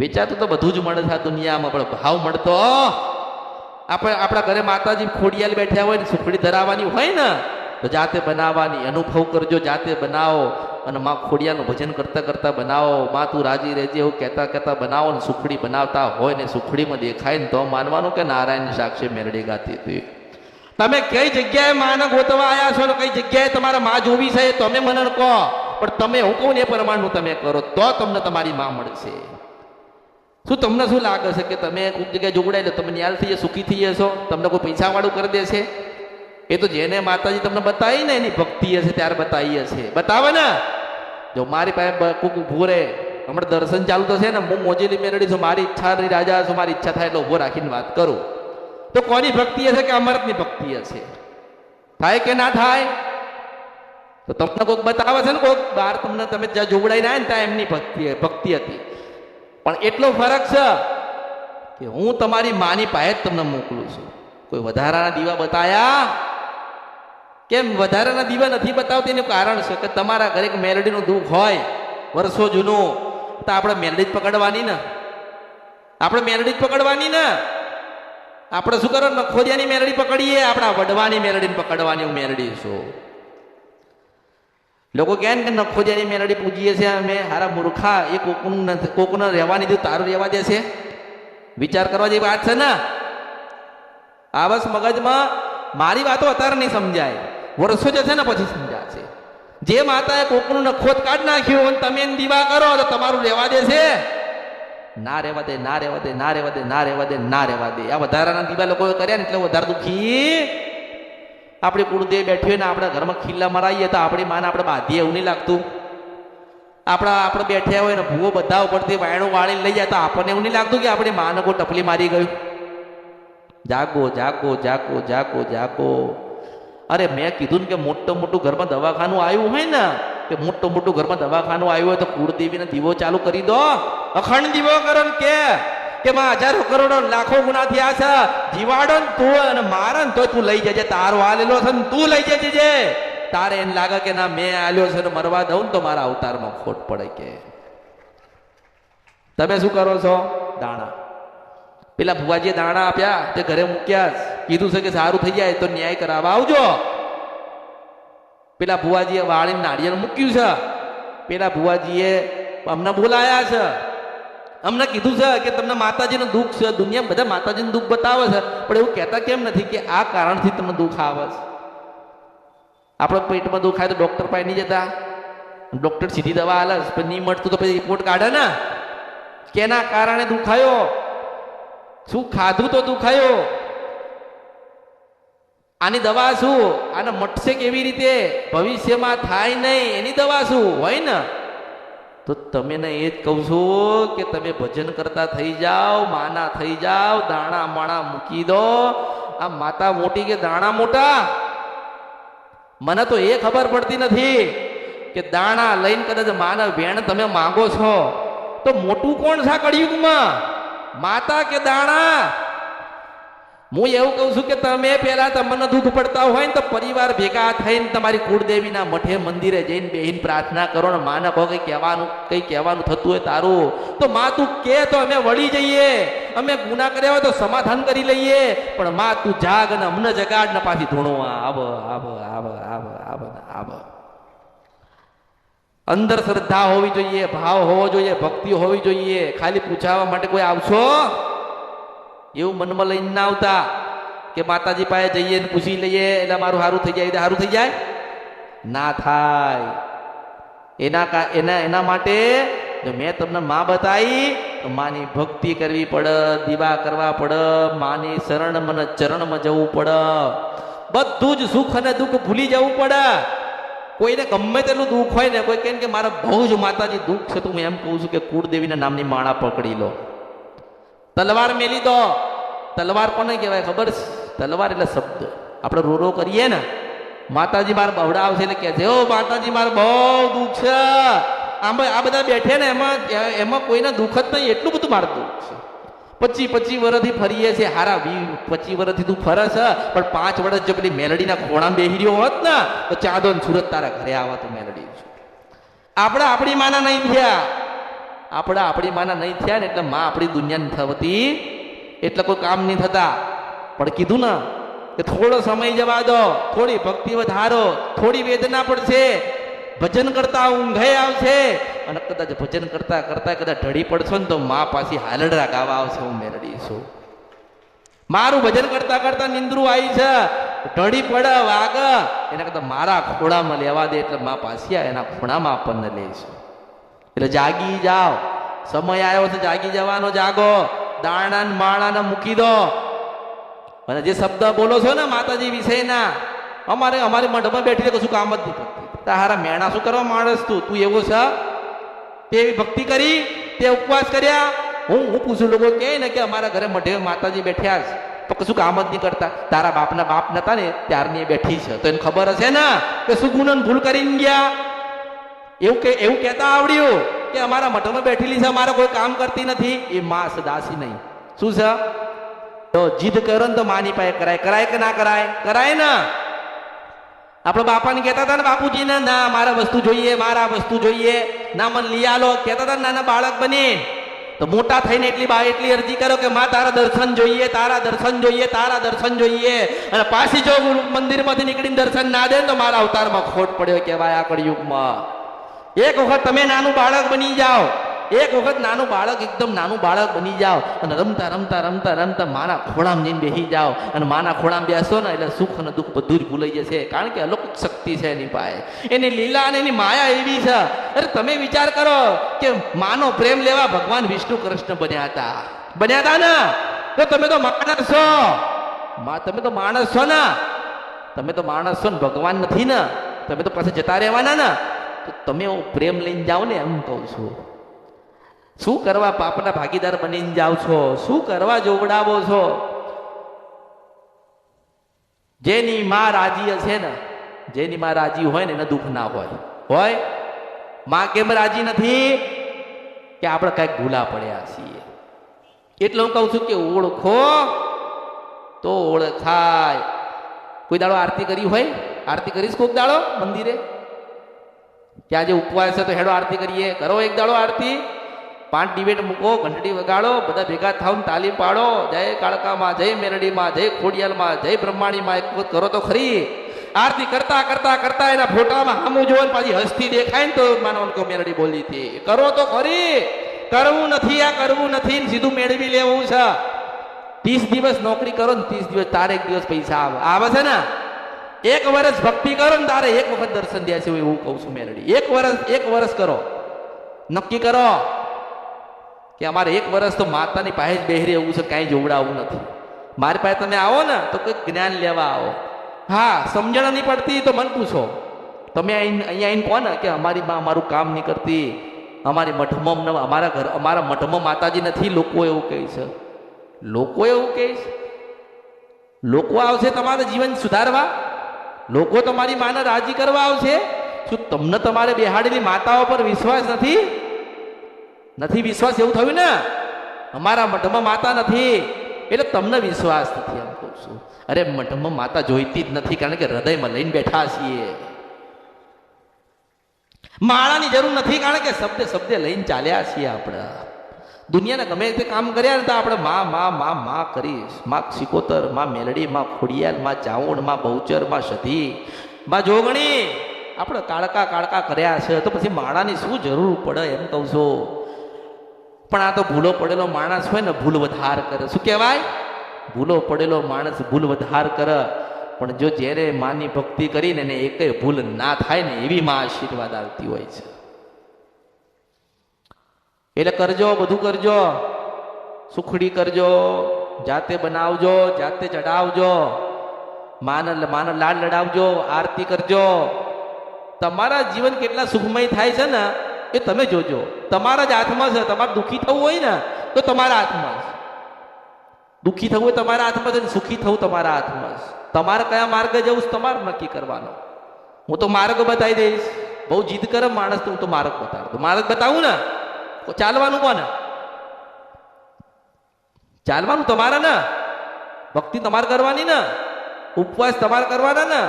વેચાતું તો બધું જ મળે છે આ દુનિયામાં, પણ ભાવ મળતો આપણા ઘરે માતાજી ખોડિયાલ બેઠ્યા હોય ને સુખડી ધરાવવાની હોય ને તો જાતે બનાવવાની, અનુભવ કરજો, જાતે બનાવો અને માં ખોડિયાનું ભજન કરતા કરતા બનાવો. માં તું રાજી રહેજે એવું કહેતા કહેતા બનાવો ને સુખડી બનાવતા હોય ને સુખડીમાં દેખાય ને તો માનવાનું કે નારાયણ સાક્ષી મેરડી ગાતી હતી. તમે કઈ જગ્યાએ માને ગોતવા આવ્યા છો ને કઈ જગ્યાએ તમારા માં જોવી છે તમે મને કહો, પણ તમે હું કહું ને એ પ્રમાણનું તમે કરો તો તમને તમારી માં મળશે. શું તમને શું લાગે છે કે તમે કોઈક જગ્યાએ જોગડાય તમે ન્યાલ થઈ સુખી થઈ જશો? તમને કોઈ પૈસા વાળું કરી દેશે? એ તો જેને માતાજી તમને બતાવી ને એની ભક્તિ હશે ત્યારે બતાવી હશે. બતાવે ને જો મારી પાસે કોઈક ઉભું રહે, હમણાં દર્શન ચાલુ થશે ને, હું મોજેલી મેળડી છું, મારી ઈચ્છા રાજા છું, મારી ઈચ્છા થાય એટલે ઉભો રાખીને વાત કરું તો કોની ભક્તિ હશે કે અમૃતની ભક્તિ હશે? થાય કે ના થાય? તો તમને કોઈક બતાવે છે ને, કોઈક બહાર તમને તમે જ્યાં જોગડાઈને આવ્યા ને ત્યાં એમની ભક્તિ હતી. પણ એટલો ફરક છે કે હું તમારી માની પાસે જ તમને મોકલું છું. કોઈ વધારાના દીવા બતાયા? કેમ વધારાના દીવા નથી બતાવતી? એનું કારણ છે કે તમારા ઘરે એક મેલડીનું દુઃખ હોય વર્ષો જૂનું, તો આપણે મેલડી જ પકડવાની ને, આપણે મેલડી જ પકડવાની ને. આપણે શું કરો? નખોદિયાની મેલડી પકડીએ, આપણા વડવાની મેલડીને પકડવાની. હું મેલડી છું. લોકો કહે ને કે નખોદિયાની મેલડી પૂજીએ છીએ અમે. હારા મૂર્ખા, એ કોકને રહેવાની દીધું તારું રહેવા દે છે? વિચાર કરવા જેવી વાત છે ને. આ બસ મગજમાં મારી વાતો અત્યારે નહીં સમજાય, વર્ષો જશે ને પછી સમજાશે. જે માતાએ કોકનું નખોદ કાઢ નાખ્યું અને તમે એને દીવા કરો તો તમારું રહેવા દે છે? ના રહેવા દે, ના રહેવા દે, ના રહેવા દે, ના રહેવા દે, ના રહેવા દે. આ વધારાના દીવા લોકોએ કર્યા ને એટલે વધારે દુઃખી. આપણી કુળદેવ બેઠી હોય ને આપણા ઘરમાં ખીલ્લા મરાઈએ તો આપણી માને આપણે બાંધીએ એવું નહીં લાગતું? આપણે બેઠ્યા હોય ને ભૂવો બધા ઉપરથી વાયણું વાળીને લઈ જાય તો આપણને એવું નહીં લાગતું કે આપણી માને કોઈ ટપલી મારી ગયું? જાગો, જાગો, જાગો, જાગો, જાગો. અરે મેં કીધું ને કે મોટું મોટું ઘરમાં દવાખાનું આવ્યું હોય ને, કે મોટું મોટું ઘરમાં દવાખાનું આવ્યું હોય તો કુળદેવીને દીવો ચાલુ કરી દો, અખંડ દીવો કરો ને કે માં હજારો કરોડો લાખો ગુના થયા છે, જીવાડો ને તું અને મારે ને તો તું લઈ જજે, તારો આલેલો છે ને તું લઈ જજે. તારે એમ લાગે કે ના મેં આલ્યો છે ને મરવા દઉં ને તો મારા અવતારમાં ખોટ પડે. કે તમે શું કરો છો? દાણા પેલા ભુવાજીએ દાણા આપ્યા તે ઘરે મૂક્યા, કીધું છે કે સારું થઈ જાય તો ન્યાય કરાવવા આવજો. પેલા ભુવાજીએ વાળીને નાળિયેર મૂક્યું છે. પેલા ભુવાજીએ અમને બોલાયા છે, અમને કીધું છે કે તમને માતાજીનું દુઃખ છે, દુનિયા બધા માતાજીનું દુઃખ બતાવે છે, પણ એવું કહેતા કેમ નથી કે આ કારણથી તમને દુઃખ આવે છે? આપણે પેટમાં દુઃખ આવે તો ડોક્ટર પાસે નહીં જતા? ડોક્ટર સીધી દવા હાલે પણ નહીં મળતું તો પછી રિપોર્ટ કાઢે ને કેના કારણે દુખાયો, શું ખાધું તો દુખાયો, આની દવા શું, આને મટશે કેવી રીતે, ભવિષ્યમાં થાય નહીં એની દવા શું હોય ને? તો તમે ને એ જ કહું છું કે તમે ભજન કરતા થઈ જાઓ, માના થઈ જાઓ, દાણા માણા મૂકી દો. આ માતા મોટી કે દાણા મોટા? મને તો એ ખબર પડતી નથી કે દાણા લઈને કદાચ માના વેણ તમે માંગો છો તો મોટું કોણ છે કળિયુગમાં, માતા કે દાણા? હું એવું કહું છું કે તમે પહેલા તમને દુઃખ પડતા હોય ને તો પરિવાર ભેગા થઈને તમારી કુળદેવીના મઠે મંદિરે જઈને બેહીને પ્રાર્થના કરો ને માને કહો કંઈ કહેવાનું થતું હોય તારું તો માં તું કે તો અમે વળી જઈએ, અમે ગુના કર્યા હોય તો સમાધાન કરી લઈએ, પણ માં તું જાગ અને અમને જગાડ ને પાછી ધૂણવા આવ આવ આવ આવ આવ આવ. અંદર શ્રદ્ધા હોવી જોઈએ, ભાવ હોવો જોઈએ, ભક્તિ હોવી જોઈએ. ખાલી પૂછાવા માટે કોઈ આવશો એવું મનમાં લઈને ના આવતા કે માતાજી પાસે જઈએ ને પૂછી લઈએ એટલે મારું સારું થઈ જાય, સારું થઈ જાય ના થાય. એના માટે જો મેં તમને માં બતાવી તો માની ભક્તિ કરવી પડે, દીવા કરવા પડે, માની શરણ મને ચરણમાં જવું પડે, બધું જ સુખ અને દુઃખ ભૂલી જવું પડે. કોઈને ગમે તેટલું દુઃખ હોય ને, કોઈ કહે કે મારા બહુ જ માતાજી દુઃખ છે, તો હું એમ કહું છું કે કુળદેવીના નામની માળા પકડી લો, તલવાર મેલી દો. તલવાર કોને કહેવાય ખબર છે? તલવાર એટલે શબ્દ. આપણે રો કરીએ ને માતાજી મારે બવડાવશે એટલે કહે છે ઓ માતાજી મારે બહુ દુઃખ છે. આમ આ બધા બેઠે ને એમાં કોઈને દુઃખ જ નહીં, એટલું બધું મારે દુઃખ છે. 25 વર્ષથી ફરીએ છીએ, હારા 25 વર્ષથી તું ફરે છે, પણ 5 વર્ષ જો પેલી મેલડીના ખોણામાં બેહી રહ્યો હોત ને તો ચાદો ને સુરત તારા ઘરે આવા તો મેલડી. આપણે આપણી માના નહીં થયા, આપણી માના નહીં થયા ને એટલે માં આપણી દુનિયા નથી થતી, એટલે કોઈ કામ નહીં થતા. પણ કીધું ને કે થોડો સમય જવા દો, થોડી ભક્તિ વધારો, થોડી વેદના પડશે, ભજન કરતા ઊંઘે આવશે, અને કદાચ ભજન કરતા કરતા કદાચ ઢળી પડશો ને તો મા પાછી હાલડરા ગાવા આવશે, હું મેરડી છું. મારું ભજન કરતા કરતા નિંદ્રું આવી છે, ઢળી પડ વાગ, એના કરતા મારા ખોળામાં લેવા દે એટલે મા પાછી એના ખોળામાં આપણને લે છે. એટલે જાગી જાઓ, સમય આવ્યો છે જાગી જવાનો, જાગો, દાણા માણાને મૂકી દો. અને જે શબ્દ બોલો છો ને માતાજી વિષયના, અમારી મઢમાં બેઠી કશું કામ જ નહીં કરતી. તારા મેણા શું કરવા માણસ તું એવો છે? તે એવી ભક્તિ કરી, તે ઉપવાસ કર્યા. હું પૂછું, લોકો કહે ને કે અમારા ઘરે મઢે માતાજી બેઠ્યા છે તો કશું કામ જ નહીં કરતા. તારા બાપના બાપ નતા ને ત્યારની એ બેઠી છે તો એને ખબર હશે ને કે શું ગુણ ભૂલ કરીને ગયા. એવું કહેતા આવડ્યું કે અમારા મઠમાં બેઠેલી છે, અમારા કોઈ કામ કરતી નથી. એ માં છે, દાસી નહીં. શું છે? તો જીદ કરો ને તો માની પાસે કરાય કે ના કરાય? કરાય ને. આપણા બાપાને કહેતા હતા ને બાપુજીને, ના મારા વસ્તુ જોઈએ, મારા વસ્તુ જોઈએ, ના મને લઈ આલો. કહેતા હતા નાના બાળક બની તો મોટા થઈને એટલી અરજી કરો કે માં તારા દર્શન જોઈએ, તારા દર્શન જોઈએ, તારા દર્શન જોઈએ. અને પાછી જો મંદિરમાંથી નીકળીને દર્શન ના દે તો મારા અવતારમાં ખોટ પડ્યો કહેવાય આ કળિયુગમાં. એક વખત તમે નાનું બાળક બની જાઓ, એક વખત નાનું બાળક, એકદમ નાનું બાળક બની જાઓ અને રમતા રમતા રમતા રમતા માના ખોળામાં જઈને બેસી જાઓ. અને માના ખોળામાં બેસો ને એટલે સુખ અને દુઃખ બધું જ ભૂલાઈ જશે, કારણ કે અલૌકિક શક્તિ છે એની પાસે, એની લીલા અને એની માયા એવી છે. અરે તમે વિચાર કરો કે માનો પ્રેમ લેવા ભગવાન વિષ્ણુ કૃષ્ણ બન્યા હતા ને, તો તમે તો માણસ છો, તમે તો માણસ છો ને, તમે તો માણસ છો ને, ભગવાન નથી ને. તમે તો પાસે જતા રહેવાના ને. તો તમે પ્રેમ લઈને જાઓ ને, એમ કહું છું. શું કરવા પાપના ભાગીદાર બનીને જાઓ છો? શું કરવા જોવડાવો છો? જેની માં રાજી હશે ને, જેની માં રાજી હોય ને એને દુઃખ ના હોય. માં કેમ રાજી નથી? કે આપણે કઈક ભૂલા પડ્યા છીએ. એટલે હું કહું છું કે ઓળખો તો ઓળખાય. કોઈ દાડો આરતી કરી હોય? આરતી કરીશ કોઈક દાડો મંદિરે? કે આજે ઉપવાસ છે તો હેડો આરતી કરીએ? કરો એક દાડો આરતી. 5 ડિબેટ મૂકો, ઘંટડી વગાડો, બધા ભેગા થાવ, તાલીમ પાડો, જય કાળકામાં, જય મેરડીમાં, જય ખોડિયાલમાં, જય બ્રહ્માણીમાં, એક વખત કરો તો ખરી. આરતી કરતા કરતા કરતા એના ફોટામાં સામું જોવો ને પાછી હસ્તી દેખાય ને તો માનો કે મેરડી બોલી હતી. કરો તો ખરી. કરવું નથી, આ કરવું નથી, સીધું મેળવી લેવું છે. 30 દિવસ નોકરી કરો ને 30 દિવસ તારે 1 દિવસ પૈસા આવે છે ને. 1 વર્ષ ભક્તિ કરો ને તારે 1 વખત દર્શન દે છે, એવું કહું છું મેરડી. 1 વર્ષ કરો, નક્કી કરો કે અમારે 1 વર્ષ તો માતાની પાસે જ બેહરી એવું છે, કાંઈ જોવડાવવું નથી. મારી પાસે તમે આવો ને તો કંઈક જ્ઞાન લેવા આવો. હા, સમજણ નહીં પડતી તો મને પૂછો. તમે અહીંયા આવીને કહો ને કે અમારી માં અમારું કામ નહીં કરતી, અમારી મઠમાં, અમારા મઠમાં માતાજી નથી. લોકો એવું કહે છે, લોકો એવું કહે છે. લોકો આવશે તમારું જીવન સુધારવા, લોકો તમારી માને રાજી કરવા આવશે. શું તમને તમારે બેહાડેલી માતાઓ પર વિશ્વાસ નથી? વિશ્વાસ? એવું થયું ને અમારા મઠમાં માતા નથી એટલે તમને વિશ્વાસ નથી, એમ કહું છું. અરે મઠમાં માતા જોઈતી જ નથી, કારણ કે હૃદયમાં લઈને બેઠા છીએ. માળાની જરૂર નથી, કારણ કે શબ્દે લઈને ચાલ્યા છીએ. આપણે દુનિયાને ગમે તે કામ કર્યા ને તો આપણે માં કરીશ. માં સિકોતર, માં મેલડી, માં ખોડિયાલ, માં ચાવણ, માં બહુચર, માં સધી, માં જોગણી, આપણે કાળકા કર્યા છે. તો પછી માળાની શું જરૂર પડે, એમ કહું છું. પણ આ તો ભૂલો પડેલો માણસ હોય ને, ભૂલ વધાર કરે. શું કહેવાય? ભૂલો પડેલો માણસ ભૂલ વધાર કરે. પણ જો જ્યારે માની ભક્તિ કરીને એને એકેય ભૂલ ના થાય ને, એવી માં આશીર્વાદ આવતી હોય છે. એટલે કરજો, બધું કરજો, સુખડી કરજો, જાતે બનાવજો, જાતે ચડાવજો, માનો લાડ લડાવજો, આરતી કરજો. તમારા જીવન કેટલા સુખમય થાય છે ને એ તમે જોજો. તમારા જ હાથમાં છે. તમારે દુઃખી થવું હોય ને તો તમારા હાથમાં છે. દુઃખી થવું હોય તમારા હાથમાં છે, સુખી થવું તમારા હાથમાં છે. તમારે કયા માર્ગે જવું તમારે નક્કી કરવાનો. હું તો માર્ગ બતાવી દઈશ. બહુ જીદ કરે માણસ તો હું તો માર્ગ બતાવું. તો માર્ગ બતાવું ને, ચાલવાનું કોને? ચાલવાનું તમારે ને. ભક્તિ તમારે કરવાની ને, ઉપવાસ તમારે કરવાના ને,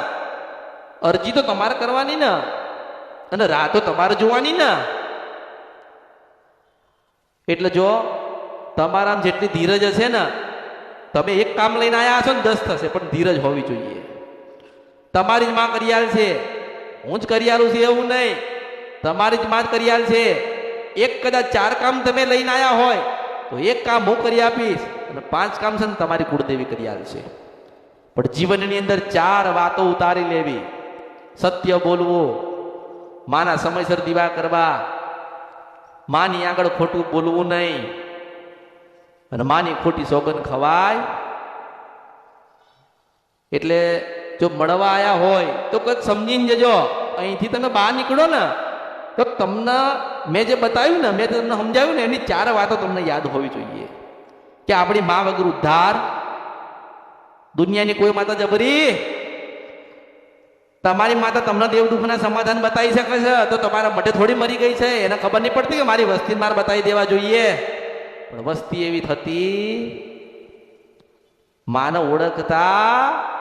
અરજી તો તમારે કરવાની ને, અને રાહ તો તમારે જોવાની ને. એટલે જો તમારા જેટલી ધીરજ હશે ને, તમે એક કામ લઈને આવ્યા છો ને 10 થશે, પણ ધીરજ હોવી જોઈએ. તમારી જ માં કરિયાલ છે, હું જ કરિયાલું છું એવું નહીં, તમારી જ માં જ કરિયાલ છે. એક કદાચ 4 કામ તમે લઈને આવ્યા હોય તો એક કામ હું કરી આપીશ અને 5 કામ છે ને તમારી કુળદેવી કરિયાલ છે. પણ જીવનની અંદર 4 વાતો ઉતારી લેવી. સત્ય બોલવું, માના સમયસર દીવા કરવા, માની આગળ ખોટું બોલવું નહીં, અને માની ખોટી સોગંદ ખવાય. એટલે જો મળવા આવ્યા હોય તો કંઈક સમજીને જજો. અહીંથી તમે બહાર નીકળો ને તો તમને મેં જે બતાવ્યું ને, મેં તમને સમજાવ્યું ને, એની 4 વાતો તમને યાદ હોવી જોઈએ. કે આપણી મા વગર ઉદ્ધાર, દુનિયાની કોઈ માતા જબરી, તમારી માતા તમને દેવ દુઃખના સમાધાન બતાવી શકે છે તો તમારા મઢે થોડી મરી ગઈ છે, એને ખબર નહીં પડતી કે મારી વસ્તી મારે બતાવી દેવા જોઈએ. પણ વસ્તી એવી થતી, માને ઓળખતા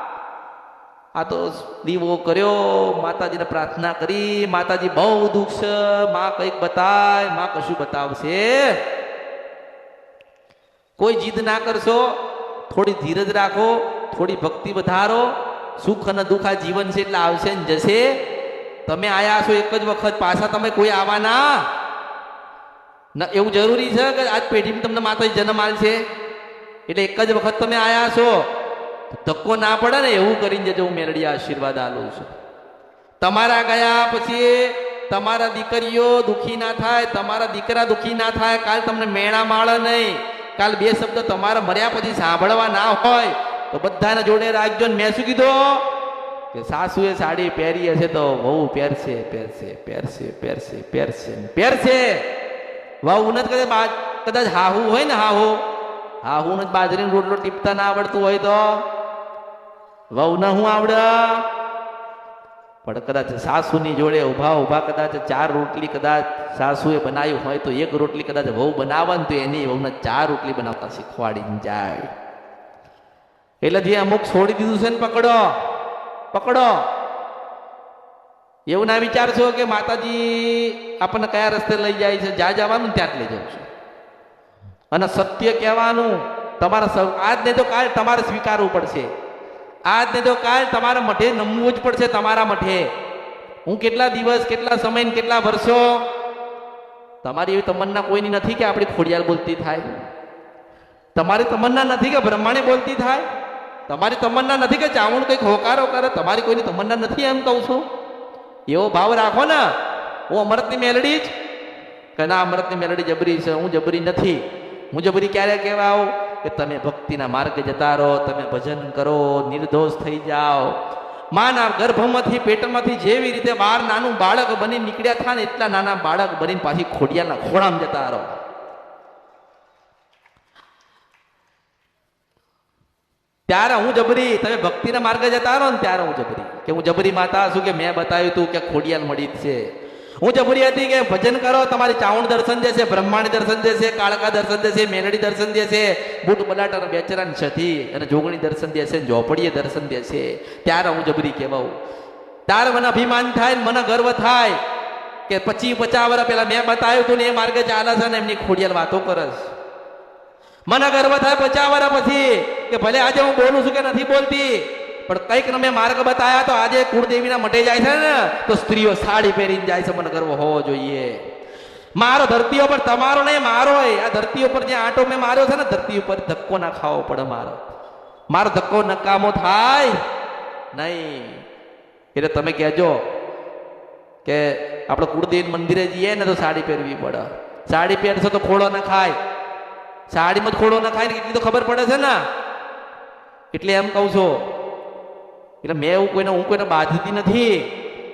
આ તો દીવો કર્યો, માતાજીને પ્રાર્થના કરી, માતાજી બહુ દુઃખ છે, માં કંઈક બતાય, માં કશું બતાવશે. કોઈ જીદ ના કરશો, થોડી ધીરજ રાખો, થોડી ભક્તિ વધારો. સુખ અને દુઃખ આ જીવન છે એટલે આવશે ને જશે. તમે આયા છો એક જ વખત, પાછા તમે કોઈ આવવાના ના. એવું જરૂરી છે કે આજ પેઢીમાં તમને માતાજી જન્મ આલશે એટલે એક જ વખત તમે આયા છો? ધક્કો ના પડે ને એવું કરીને જજો. હું મેરડી આશીર્વાદ આલું છું. તમારા ગયા પછી તમારા દીકરીઓ દુઃખી ના થાય, તમારા દીકરા દુઃખી ના થાય. કાલ તમને મેણા માળે નહીં, કાલ 2 શબ્દ તમારા મર્યા પછી સાંભળવા ના હોય તો બધાને જોડે રાખજો. ને મેં શું કીધું કે સાસુએ સાડી પહેરી હશે તો વહુ પહેરશે પહેરશે પહેરશે પહેરશે પહેરશે પહેરશે. વહુ ને કદાચ હાહુ હોય ને, હાહુ ને બાજરીનો રોટલો ટીપતા ના આવડતું હોય તો વહુ ને શું આવડે? પણ કદાચ સાસુની જોડે ઉભા કદાચ 4 રોટલી કદાચ સાસુએ બનાવી હોય તો 1 રોટલી કદાચ વહુ બનાવે ને તો એની વહુને 4 રોટલી બનાવતા શીખવાડીને જાય. એટલે જે અમુક છોડી દીધું છે ને પકડો પકડો. એવું ના વિચારશો કે માતાજી આપણને કયા રસ્તે લઈ જાય છે, જ્યાં જવાનું ત્યાં જ લઈ જાઉં છું. અને સત્ય કહેવાનું તમારા આજ નહીં તો કાલ તમારે સ્વીકારવું પડશે. આજ નહીં તો કાલ તમારા મઠે નમવું જ પડશે. તમારા મઠે હું કેટલા દિવસ, કેટલા સમય, કેટલા વર્ષો, તમારી એવી તમન્ના કોઈની નથી કે આપણી ખોડિયાલ બોલતી થાય. તમારી તમન્ના નથી કે બ્રહ્માણી બોલતી થાય. તમારી તમન્ના નથી કે ચાવણ કંઈક હોકારો કરે. તમારી કોઈની તમન્ના નથી એમ કહું છું. એવો ભાવ રાખો ને, હું અમૃતની મેલડી જ કે ના, અમૃતની મેલડી જબરી છે, હું જબરી નથી. હું જબરી ક્યારે કહેવા આવું કે તમે ભક્તિના માર્ગે જતા રહો, તમે ભજન કરો, નિર્દોષ થઈ જાઓ. માના ગર્ભમાંથી, પેટમાંથી જેવી રીતે બહાર નાનું બાળક બની નીકળ્યા હતા ને એટલા નાના બાળક બનીને પાછી ખોડિયાના ખોળામાં જતા રહો. ત્યારે હું જબરી. તમે ભક્તિના માર્ગે જતા રહો ને ત્યારે હું જબરી. કે હું જબરી માતા છું કે મેં બતાવ્યું તું કે ખોડિયાલ મળી જ છે. હું જબરી હતી કે ભજન કરો, તમારી ચાવણ દર્શન દેશે, બ્રહ્માણી દર્શન દેશે, કાળકા દર્શન દેશે, મેલડી દર્શન દેશે, બુટ બલાટા બેચરા છથી અને જોગણી દર્શન દેશે, ઝોપડીએ દર્શન દેશે. ત્યારે હું જબરી કહેવાઉં. ત્યારે મને અભિમાન થાય, મને ગર્વ થાય કે 25-50 વર્ષ પહેલા મેં બતાવ્યું તું ને એ માર્ગે ચાલે છે ને એમની ખોડિયાલ વાતો કરે છે. મને ગર્વ થાય 50 વર્ષ પછી કે ભલે આજે હું બોલું છું કે નથી બોલતી, પણ કંઈક મેં માર્ગ બતાવ્યા તો આજે કુળદેવીના મઢે જાય છે ને તો સ્ત્રીઓ સાડી પહેરીને જાય છે. મને ગર્વ હોવો જોઈએ. મારો ધરતીઓ પર તમારો નહીં, મારો આ ધરતીઓ પર જે આંટો મેં માર્યો છે ને, ધરતી ઉપર ધક્કો ના ખાવો પડે. મારો ધક્કો નકામો થાય નહીં. એટલે તમે કહેજો કે આપણે કુળદેવી મંદિરે જઈએ ને તો સાડી પહેરવી પડે. સાડી પહેરશો તો ખોળો ના ખાય. સાડીમાં જ ખોળો ના ખાય ને એટલી તો ખબર પડે છે ને. એટલે એમ કહું છું. એટલે મેં હું કોઈને બાંધતી નથી.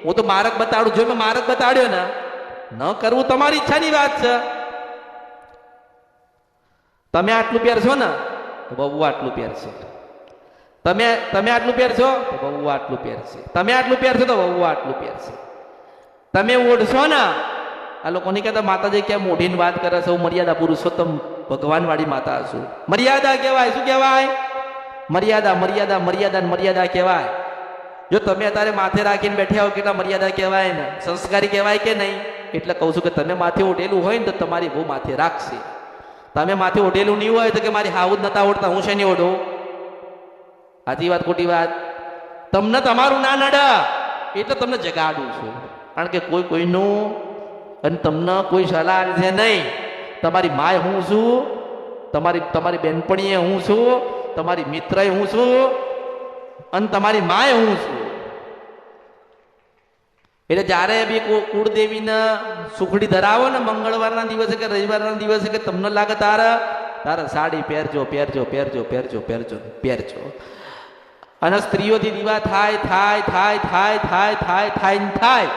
હું તો માર્ગ બતાડું. જો મેં માર્ગ બતાડ્યો ને, ન કરવું તમારી ઈચ્છાની વાત છે. તમે આટલું પહેરશો ને તો બહુ આટલું પહેરશે. તમે આટલું પહેરશો તો બહુ આટલું પહેરશે. તમે આટલું પહેરશો તો બહુ આટલું પહેરશે. તમે ઓઢશો ને, આ લોકો નહીં કહેતા માતાજી ક્યાં મોઢીની વાત કરે છે, હું મર્યાદા પુરુષોત્તમ ભગવાન વાળી માતા છું. મર્યાદા કહેવાય. શું કહેવાય? મર્યાદા. મર્યાદા મર્યાદા મર્યાદા કહેવાય. જો તમે અત્યારે માથે રાખીને બેઠ્યા હો, કેટલા મર્યાદા કહેવાય ને, સંસ્કારી કહેવાય કે નહીં? એટલે કહું છું કે તમે માથે ઓઢેલું હોય ને તો તમારી બહુ માથે રાખશે. તમે માથે ઓઢેલું નહીં હોય તો કે મારી હાઉદ નતા ઓઢતા, હું શેની ઓઢું? સાચી વાત ખોટી વાત? તમને તમારું ના નડે એટલે તમને જગાડું છું, કારણ કે કોઈ કોઈનું અને તમને કોઈ સલાહ છે નહીં. તમારી માય હું છું, તમારી બેનપણીએ હું છું, તમારી મિત્રએ હું છું અને તમારી માય હું છું. એટલે જ્યારે બી કુળદેવીને સુખડી ધરાવો ને મંગળવારના દિવસે કે રવિવારના દિવસે કે તમને લાગે તારે સાડી પહેરજો પહેરજો પહેરજો પહેરજો પહેરજો પહેરજો. અને સ્ત્રીઓથી દીવા થાય થાય થાય થાય થાય થાય થાય થાય.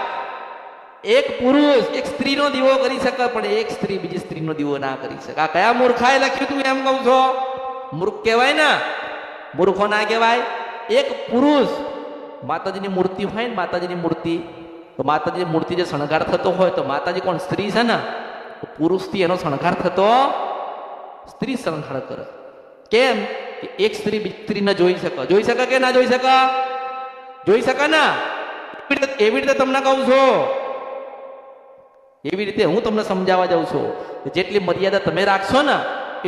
એક પુરુષ એક સ્ત્રીનો દીવો કરી શકે, પણ એક સ્ત્રી બીજી સ્ત્રીનો દીવો ના કરી શકે. આ કયા મૂર્ખાએ લખ્યું તું એમ કહું છો? મૂર્ખ કહેવાય ને, મૂર્ખો ના કહેવાય. એક પુરુષ માતાજીની મૂર્તિ હોય ને, માતાજીની મૂર્તિ, તો માતાજીની મૂર્તિ જે શણગાર થતો હોય તો માતાજી કોણ? સ્ત્રી છે ને. પુરુષથી એનો શણગાર થતો સ્ત્રી શણગાર કરે. કેમ કે એક સ્ત્રી બીજી સ્ત્રીને જોઈ શકે. જોઈ શકે કે ના જોઈ શકે? જોઈ શકે ને. એવી રીતે તમને કહું છું, એવી રીતે હું તમને સમજાવવા જાઉં છું. જેટલી મર્યાદા તમે રાખશો ને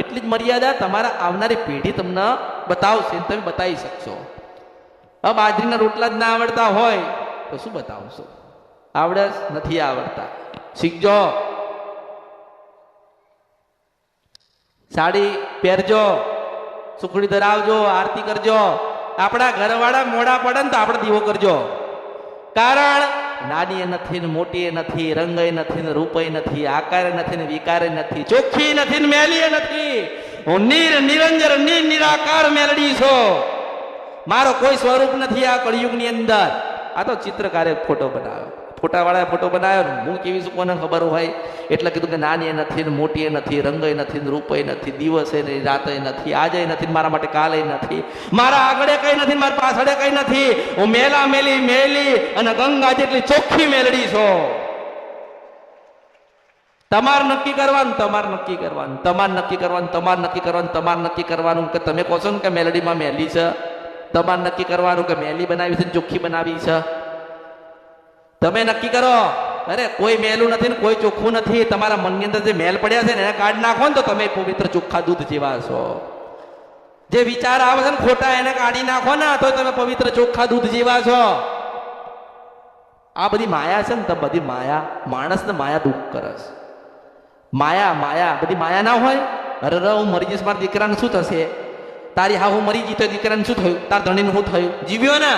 એટલી જ મર્યાદા તમારા આવનારી પેઢી તમને બતાવશે, તમે બતાવી શકશો. હવે બાજરીના રોટલા જ ના આવડતા હોય તો શું બતાવશો? આવડે નથી આવડતા, શીખજો. સાડી પહેરજો, સુખડી ધરાવજો, આરતી કરજો. આપણા ઘરવાળા મોડા પડે ને તો આપણે દીવો કરજો. કારણ નાની નથી ને મોટી નથી, રંગ નથી ને રૂપ નથી, આકાર નથી ને વિકાર નથી, ચોખ્ખી નથી ને મેલી નથી. હું નિરંજન નિરાકાર મેલડી છો. મારો કોઈ સ્વરૂપ નથી આ કળિયુગની અંદર. આ તો ચિત્રકારે ફોટો બનાવ્યો, ફોટાવાળાએ ફોટો બનાવ્યો. હું કેવી છું કોને ખબર હોય? એટલે કીધું કે નાની નથી ને મોટી નથી, રંગ નથી ને રૂપ નથી, દિવસે નહીં રાતે નથી, આજે નથી, મારા માટે કાલે નથી, મારા આગળ કઈ નથી, મારા પાછળ કઈ નથી. હું મેલા મેલી મેલી અને ગંગા જેટલી ચોખ્ખી મેલડી છો. તમારે નક્કી કરવાનું, તમારે નક્કી કરવાનું, તમારે નક્કી કરવાનું, તમારે નક્કી કરવાનું, તમારે નક્કી કરવાનું કે તમે કહો છો ને કે મેલડીમાં મેલી છે. તમારે નક્કી કરવાનું કે મેલી બનાવી છે, ચોખ્ખી બનાવી છે. તમે નક્કી કરો. અરે કોઈ મેલું નથી ને કોઈ ચોખ્ખું નથી. તમારા મનની અંદર જે મેલ પડ્યા છે ને એને કાઢી નાખો ને તો તમે પવિત્ર ચોખ્ખા દૂધ જેવા છો. જે વિચાર આવે છે ને ખોટા એને કાઢી નાખો ને તો તમે પવિત્ર ચોખ્ખા દૂધ જેવા છો. આ બધી માયા છે ને, તો બધી માયા માણસને માયા દુઃખ કરે છે. માયા બધી માયા ના હોય. અરે હું મરી જઈશ, મારા દીકરાને શું થશે? તારી હા હું મરી જઈ તો દીકરાને શું થયું? તાર ધણીને શું થયું? જીવ્યો ને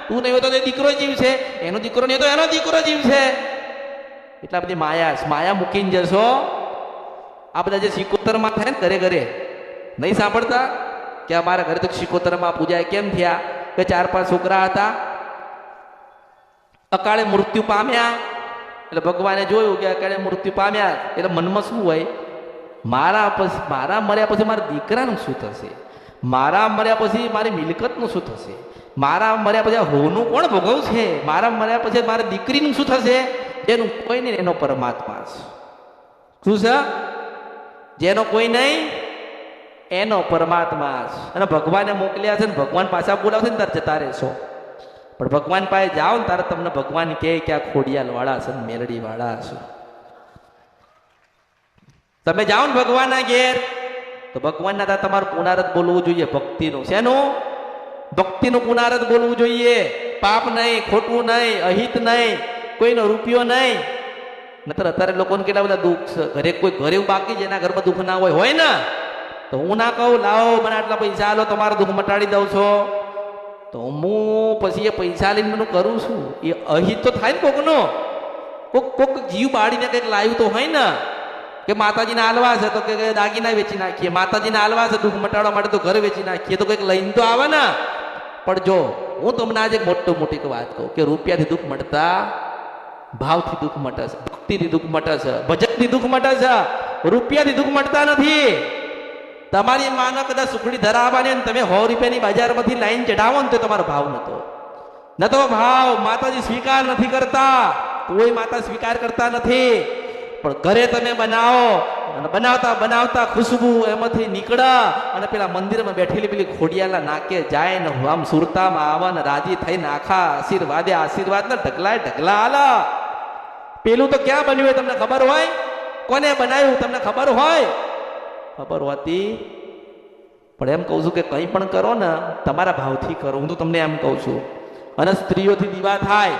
તું નહીં હોય તો દીકરો જીવશે, એનો દીકરો નહીં તો એનો દીકરો જીવશે. એટલા બધી માયા મૂકીને જશો. આ બધા જે શિકોતરમાં થાય ને ઘરે ઘરે નહીં સાંભળતા કે અમારા ઘરે તો શિકોતરમાં પૂજા કેમ થયા? કે 4-5 છોકરા હતા, અકાળે મૃત્યુ પામ્યા. એટલે ભગવાને જોયું કે અકાળે મૃત્યુ પામ્યા. એટલે મનમાં શું હોય? મારા મર્યા પછી મારા દીકરાનું શું થશે? મારા મર્યા પછી મારી મિલકતનું શું થશે? મારા મર્યા પછી હોનું કોણ ભોગવશે? મારા મર્યા પછી મારી દીકરીનું શું થશે? જેનું કોઈ નહીં એનો પરમાત્મા છે. શું છે? જેનો કોઈ નહીં એનો પરમાત્મા છે. અને ભગવાને મોકલ્યા છે ને ભગવાન પાછા બોલાવશે ને ત્યારે જતા રહેશો. પણ ભગવાન પાસે જાઓ ને ત્યારે તમને ભગવાન કહે કે આ ખોડિયાલ વાળા છે ને મેલડી વાળા છે. તમે જાઓ ને ભગવાનના ઘેર તો ભગવાનના ત્યાં તમારું પુનારત બોલવું જોઈએ. ભક્તિનું શેનું? ભક્તિનું પુનારત બોલવું જોઈએ. પાપ નહીં, ખોટું નહીં, અહિત નહીં, કોઈનો રૂપિયો નહીં. નતર અત્યારે લોકોને કેટલા બધા દુઃખ છે. ઘરે કોઈ ઘરે બાકી જેના ઘરમાં દુઃખ ના હોય ને તો હું ના કહું લાવો મને આટલા પૈસા આલો તમારું દુઃખ મટાડી દઉં છો, તો હું પછી એ પૈસા લઈને મને કરું છું. એ અહિત તો થાય ને કોકનો. કોક જીવ બાળીને કંઈક લાવ્યું તો હોય ને કે માતાજીને હાલવા છે તો કે દાગીના વેચી નાખીએ, માતાજીને હાલવા છે દુઃખ મટાડવા માટે તો ઘર વેચી નાખીએ, તો કંઈક લઈને તો આવે ને. પણ જો હું તમને આજે મોટી વાત કહું કે રૂપિયાથી દુઃખ મળતા, ભાવથી દુઃખ મટે છે, ભક્તિથી દુઃખ મટે છે, ભજનથી દુઃખ મટે છે. રૂપિયાથી દુઃખ મળતા નથી. તમારી માનો કદાચ સુખડી ધરાવવાની તમે 100 રૂપિયાની બજારમાંથી લાઈન ચઢાવો ને તો તમારો ભાવ નતો ભાવ. માતાજી સ્વીકાર નથી કરતા, કોઈ માતા સ્વીકાર કરતા નથી. પણ ઘરે તમે બનાવો અને બનાવતા ખુશ્બુ એમાંથી નીકળે અને પેલા મંદિરમાં બેઠેલી પેલી ખોડિયાલા નાકે જાય ને આમ સુરતામાં આવે ને રાજી થઈને આખા આશીર્વાદ ને ઢગલા આલા. પેલું તો ક્યાં બન્યું હોય તમને ખબર હોય? કોને બનાવ્યું તમને ખબર હોય? ખબર હોતી પણ એમ કહું છું કે કંઈ પણ કરો ને તમારા ભાવથી કરો, હું તો તમને એમ કહું છું. અને સ્ત્રીઓથી દીવા થાય,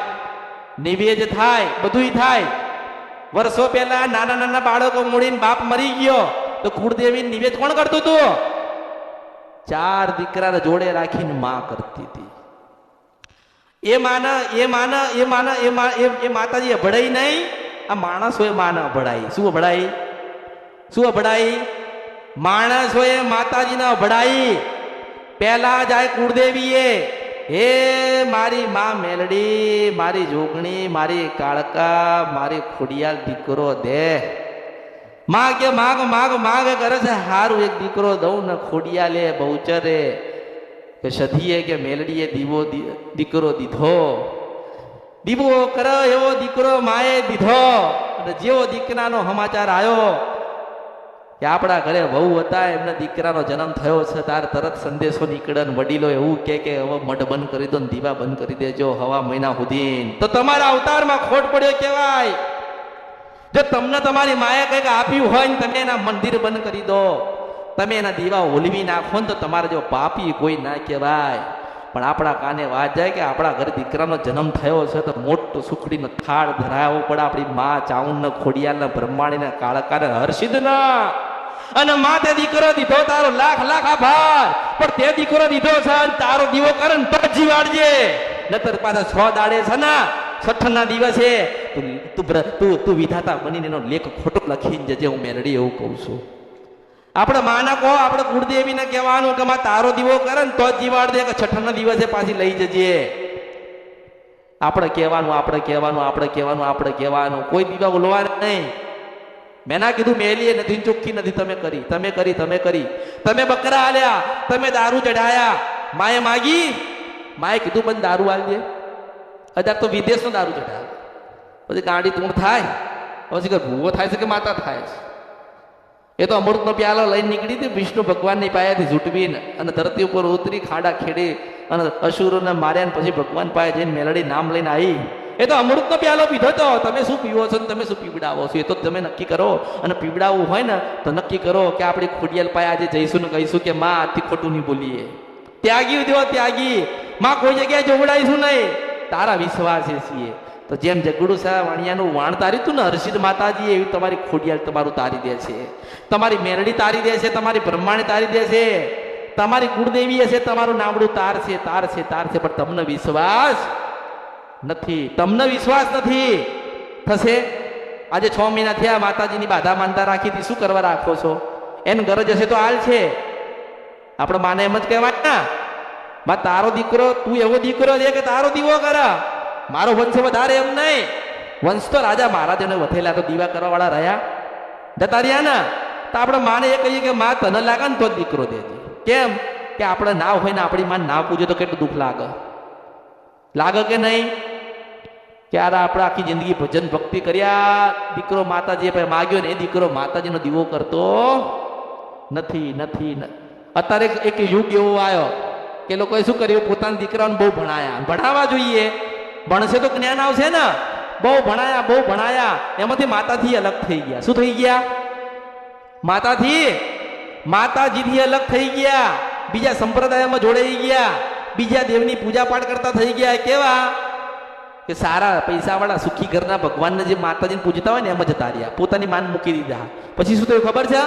નિવેદ્ય થાય, બધું થાય. વર્ષો પહેલા નાના નાના બાળકો મૂડીને બાપ મરી ગયો તો કુળદેવી નિવેદ કોણ કરતું હતું? 4 દીકરાને જોડે રાખીને માં કરતી હતી. એ માતાજી અભડાઈ નહીં, આ માણસોએ માને અભડાઈ. શું અભડાઈ? શું અભડાઈ? માણસોએ માતાજીને અભડાઈ. પહેલા જાય કુળદેવીએ, હે મારી માં મેલડી, મારી જોગણી, મારી કાળકા, મારી ખોડિયાલ દીકરો દે. માં કે માગ માગ માગ કરે છે, હારું એક દીકરો દઉં ને ખોડિયાલે બહુચરે કે સધીએ કે મેલડીએ દીકરો દીધો. દીવો કરો એવો દીકરો માએ દીધો. અને જેવો દીકરાનો સમાચાર આવ્યો કે આપણા ઘરે વહુ હતા, એમના દીકરાનો જન્મ થયો છે, તાર તરત સંદેશો નીકળે. વડીલો એવું કે હવે મઢ બંધ કરી દો ને દીવા બંધ કરી દેજો હવા મહિના સુધી. તો તમારા અવતારમાં ખોટ પડ્યો કહેવાય. જો તમને તમારી માએ કંઈક આપ્યું હોય ને તમે એના મંદિર બંધ કરી દો, તમે એના દીવા ઓલવી નાખો ને તો તમારે જો પાપી કોઈ ના કહેવાય. પણ આપણા કાને વાત જાય કે આપણા ઘરે દીકરાનો જન્મ થયો છે તો મોટો સુખડીનો થાળ ધરાવવો પડે. આપણી મા ચાઉંડ ખોડિયાલ બ્રહ્માણી કાળકાને હર્ષિદ ના. અને માં તે દીકરો દીધો, તારો લાખ લાખ આભાર. પણ તે દીકરો દીધો છે તારો દીવો કરે ને તો જીવાડજે, નતર પાછા 6 દાડે છે ને 6ના દિવસે તું વિધાતા બનીને એનો લેખ ખોટો લખીને જજે. હું મેલડી એવું કહું છું. આપણે માને કહો, આપણે કુળદેવીને કહેવાનું કે માં તારો દીવો કરે ને તો જીવાડ દે, કે 6ના દિવસે પાછી લઈ જજે. આપણે કહેવાનું. કોઈ દીવા ઓલવા નહીં. મેં ના કીધું મેલીએ નથી, ચોખ્ખી નથી. તમે કરી. તમે બકરા આલ્યા, તમે દારૂ ચઢાયા. માએ માગી, માએ કીધું પણ દારૂ આલ દે. અત્યારે તો વિદેશનો દારૂ ચઢાવે, પછી ગાડી તૂણ થાય, પછી કે ભૂવો થાય છે કે માતા થાય છે. એ તો અમૃતનો પ્યાલો લઈને નીકળી હતી વિષ્ણુ ભગવાનની પાયાથી ઝૂંટવીને, અને ધરતી ઉપર ઉતરી, ખાડા ખેડી અને અસુરોને માર્યા, ને પછી ભગવાન પાસે જઈને મેલડી નામ લઈને આવી. એ તો અમૃતનો પ્યાલો પીધો તો. તમે શું પીવો છો ને તમે શું પીવડાવો છો એ તો તમે નક્કી કરો. અને પીવડાવવું હોય ને તો નક્કી કરો કે આપણી ખોડિયાલ પાસે આજે જઈશું ને કહીશું કે માં આજથી ખોટું નહીં બોલીએ. ત્યાગી માં કોઈ જગ્યાએ જોવડાઈશું નહીં, તારા વિશ્વાસે છીએ. તો જેમ જગડું સા વાણિયાનું વાણ તારી તું ને હર્ષિદ માતાજી, એવી તમારી ખોડિયાલ તમારું તારી દે છે, તમારી મેરડી તારી દે છે, તમારી બ્રહ્માણી તારી દે છે, તમારી કુળદેવી હશે તમારું નામડું તારશે. પણ તમને વિશ્વાસ નથી. થશે. આજે 6 મહિના થયા માતાજીની બાધા માનતા રાખી હતી, શું કરવા રાખો છો? એને ગરજ હશે તો હાલ છે. આપણે માને એમ જ કહેવાય ના, માં તારો દીકરો, તું એવો દીકરો છે કે તારો દીવો કરે. મારો વંશ વધારે એમ નહીં. વંશ તો રાજા મહારાજાને વધેલા, તો દીવા કરવા વાળા રહ્યા, જતા રહ્યા ને. તો આપણે માને એ કહીએ કે માં તને લાગે ને તો જ દીકરો દેજે. કેમ કે આપણે ના હોય ને આપણી માં ના પૂછે તો કેટલું દુઃખ લાગે કે નહીં? ક્યારે આપણે આખી જિંદગી ભજન ભક્તિ કર્યા, દીકરો માતાજીએ પાસે માગ્યો ને એ દીકરો માતાજીનો દીવો કરતો નથી. અત્યારે એક યુગ એવો આવ્યો કે લોકોએ શું કર્યું, પોતાના દીકરાઓને બહુ ભણાવવા જોઈએ. ભણશે તો જ્ઞાન આવશે ને. બહુ ભણાયા, એમાંથી માતાથી અલગ થઈ ગયા. શું થઈ ગયા? માતાજીથી અલગ થઈ ગયા, બીજા સંપ્રદાયમાં જોડાઈ ગયા, બીજા દેવની પૂજા પાઠ કરતા થઈ ગયા. કેવા કે સારા પૈસાવાળા સુખી ઘરના ભગવાનને જે માતાજીને પૂજતા હોય ને એમ જતા રહ્યા, પોતાની માન મૂકી દીધા. પછી શું થયું ખબર છે?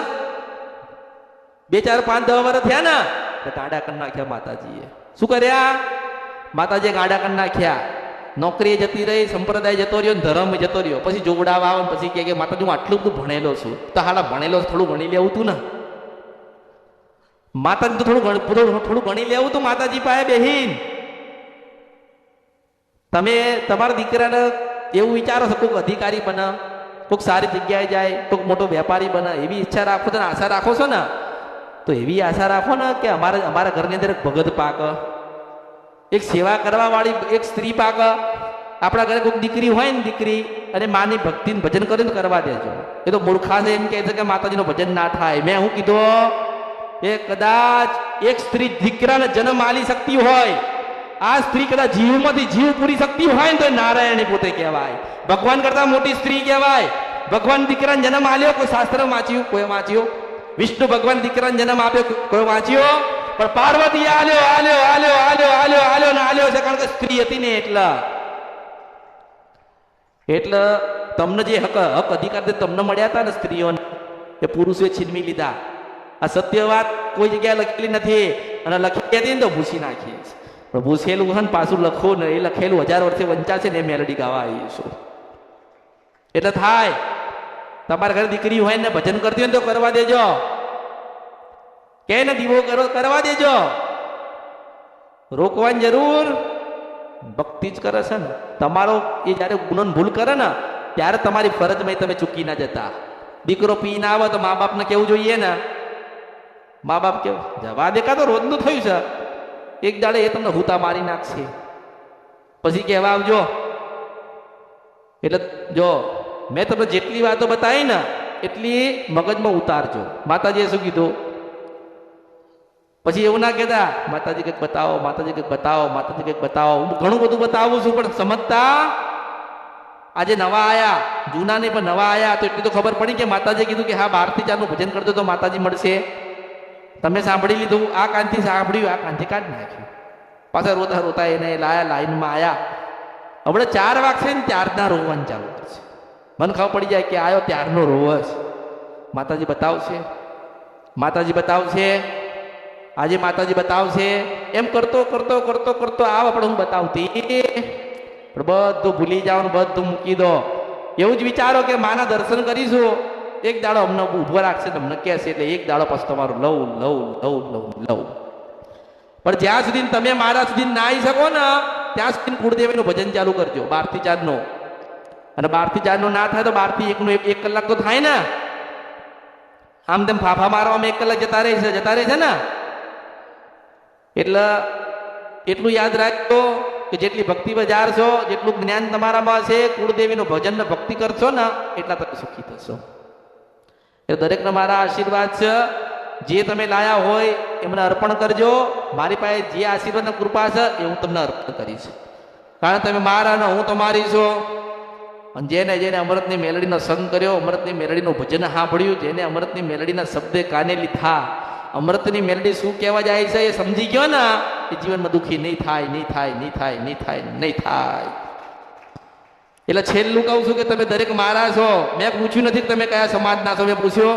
2, 4, 5, 10 વર્ષ થયા ને તો ગાડા કરી નાખ્યા માતાજીએ. શું કર્યા? માતાજીએ ગાડા કરી નાખ્યા. નોકરીએ જતી રહી, સંપ્રદાય જતો રહ્યો, ધર્મ જતો રહ્યો. પછી જોવડાવા આવે, પછી કે માતાજી હું આટલું બધું ભણેલો છું. તો હાડા ભણેલો થોડું ભણી લેવું તું ને, માતાજી તો થોડું ભણી લેવું તું માતાજી પાસે બેહીન. તમે તમારા દીકરાને એવું વિચારો છો કોઈક અધિકારી બને, કોઈક સારી જગ્યાએ જાય, કોઈક મોટો વેપારી બને, એવી ઈચ્છા રાખો છો ને, આશા રાખો છો ને, તો એવી આશા રાખો ને કે અમારા ઘરની અંદર એક ભગત પાક, એક સેવા કરવા વાળી એક સ્ત્રી પાક. આપણા ઘરે કોઈક દીકરી હોય ને, દીકરી અને માની ભક્તિનું ભજન કરીને કરવા દેજો. એ તો મૂર્ખા છે એમ કહે છે કે માતાજીનો ભજન ના થાય. મેં શું કીધું? એ કદાચ એક સ્ત્રી દીકરાને જન્મ આલી શકતી હોય, આ સ્ત્રી કદાચ જીવમાંથી જીવ પૂરી શકતી હોય ને તો નારાયણી પોતે કહેવાય. ભગવાન કરતા મોટી સ્ત્રી કહેવાય. ભગવાન દીકરાને જન્મ આલ્યો. કોઈ શાસ્ત્ર વાંચ્યું? કોઈ વાંચ્યું? વિષ્ણુ ભગવાન દીકરાને જન્મ આપ્યો, કોઈ વાંચ્યો? પણ પાર્વતી આલ્યો આલ્યો આલ્યો આલ્યો આલ્યો આલ્યો ને આલ્યો છે, કારણ કે સ્ત્રી હતી ને એટલે તમને જે હક અધિકાર તમને મળ્યા હતા ને સ્ત્રીઓને, એ પુરુષોએ છીનવી લીધા. આ સત્ય વાત કોઈ જગ્યાએ લખેલી નથી, અને લખેલી હતી ને તો ભૂસી નાખી. પણ ભૂસેલું છે ને પાછું લખો ને, એ લખેલું 1000 વર્ષે વંચાશે ને, એ મેલડી ગાવા આવીશું. એટલે થાય, તમારા ઘરે દીકરી હોય ને ભજન કરતી હોય ને તો કરવા દેજો, કે ને દીવો કરો કરવા દેજો. રોકવાની જરૂર ભક્તિ જ કરે છે ને. તમારો એ જયારે ગુનો ભૂલ કરે ને ત્યારે તમારી ફરજમાં તમે ચૂકી ના જતા. દીકરો પી ના આવે તો મા બાપને કેવું જોઈએ ને, મા બાપ કેવું જવા દેખા તો રોજનું થયું છે, એક દાડે એ તમને હુતા મારી નાખશે, પછી કહેવા આવજો. એટલે જો મેં તમને જેટલી વાતો બતાવી ને એટલી મગજમાં ઉતારજો. માતાજીએ શું કીધું? પછી એવું ના કહેતા માતાજી કંઈક બતાવો, માતાજી કંઈક બતાવો, માતાજી કંઈક બતાવો. હું ઘણું બધું બતાવું છું, પણ સમજતા આજે નવા આયા, જૂના નહીં પણ નવા આયા તો એટલી તો ખબર પડી કે માતાજીએ કીધું કે હા 12 થી 4 નું ભજન કરજો તો માતાજી મળશે. તમે સાંભળી લીધું, આ કાનથી સાંભળ્યું, આ કાનથી કાઢી નાખ્યું, પાછા રોતા રોતા એને લાયા, લાઈનમાં આયા. હમણાં 4 વાગશે ને ત્યારના રોવાનું ચાલુ કરશે. મને ખબર પડી જાય કે આવ્યો ત્યારનો રોવસ. માતાજી બતાવશે, માતાજી બતાવશે, આજે માતાજી બતાવશે. એમ કરતો કરતો કરતો કરતો આવ પણ હું બતાવતી, પણ બધું ભૂલી જાઓ ને બધું મૂકી દો. એવું જ વિચારો કે માના દર્શન કરીશું, એક દાડો અમને ઉભો રાખશે ને અમને કહેશે, એટલે એક દાડો પછી તમારું લઉં લઉં લઉં લઉં લઉં. પણ જ્યાં સુધી તમે મારા સુધી ના આવી શકો ને ત્યાં સુધી કુળદેવીનું ભજન ચાલુ કરજો 12 થી 4 નું. અને 12 થી 4 નું ના થાય તો 12 થી 1 નું 1 કલાક તો થાય ને. આમ તેમ ફાફા મારવામાં 1 કલાક જતા રહે છે ને. એટલે એટલું યાદ રાખજો કે જેટલી ભક્તિ બજારશો, જેટલું જ્ઞાન તમારામાં હશે, કુળદેવીનું ભજન ને ભક્તિ કરશો ને એટલા તમે સુખી થશો. એટલે દરેકને મારા આશીર્વાદ છે. જે તમે લાયા હોય એમને અર્પણ કરજો. મારી પાસે જે આશીર્વાદ કૃપા છે એ હું તમને અર્પણ કરીશ, કારણ તમે મારા ને હું તમારી છું. અને જેને જેને અમૃતની મેલડીનો સંગ કર્યો, અમૃતની મેલડીનું ભજન સાંભળ્યું, જેને અમૃતની મેલડીના શબ્દે કાને લીધા, અમૃતની મેલડી શું કહેવા જાય છે એ સમજી ગયો ને, એ જીવનમાં દુઃખી નહીં થાય, નહીં થાય, નહીં થાય, નહીં થાય, નહીં થાય. એટલે છેલ્લું કહું છું કે તમે દરેક મારા છો. મેં પૂછ્યું નથી કે તમે કયા સમાજના છો, મેં પૂછ્યો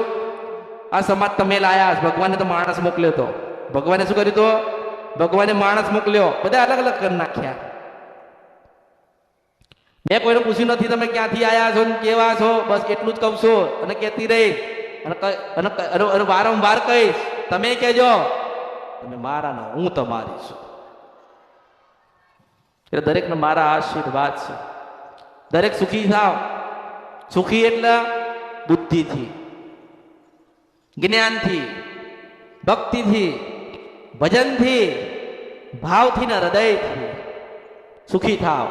આ સમાજ તમે લાયા. ભગવાને તો માણસ મોકલ્યો હતો. ભગવાને શું કર્યું? તો ભગવાને માણસ મોકલ્યો, બધા અલગ અલગ કરી નાખ્યા. મેં કોઈને પૂછ્યું નથી તમે ક્યાંથી આવ્યા છો ને કેવા છો, બસ એટલું જ કહું છું. અને કહેતી રહીશ અને વારંવાર કહીશ, તમે કહેજો તમે મારા ને હું તમારી છું. એટલે દરેકને મારા આશીર્વાદ છે. દરેક સુખી થાવ. સુખી એટલે બુદ્ધિથી, જ્ઞાનથી, ભક્તિથી, ભજનથી, ભાવથી ને હૃદયથી સુખી થાવ.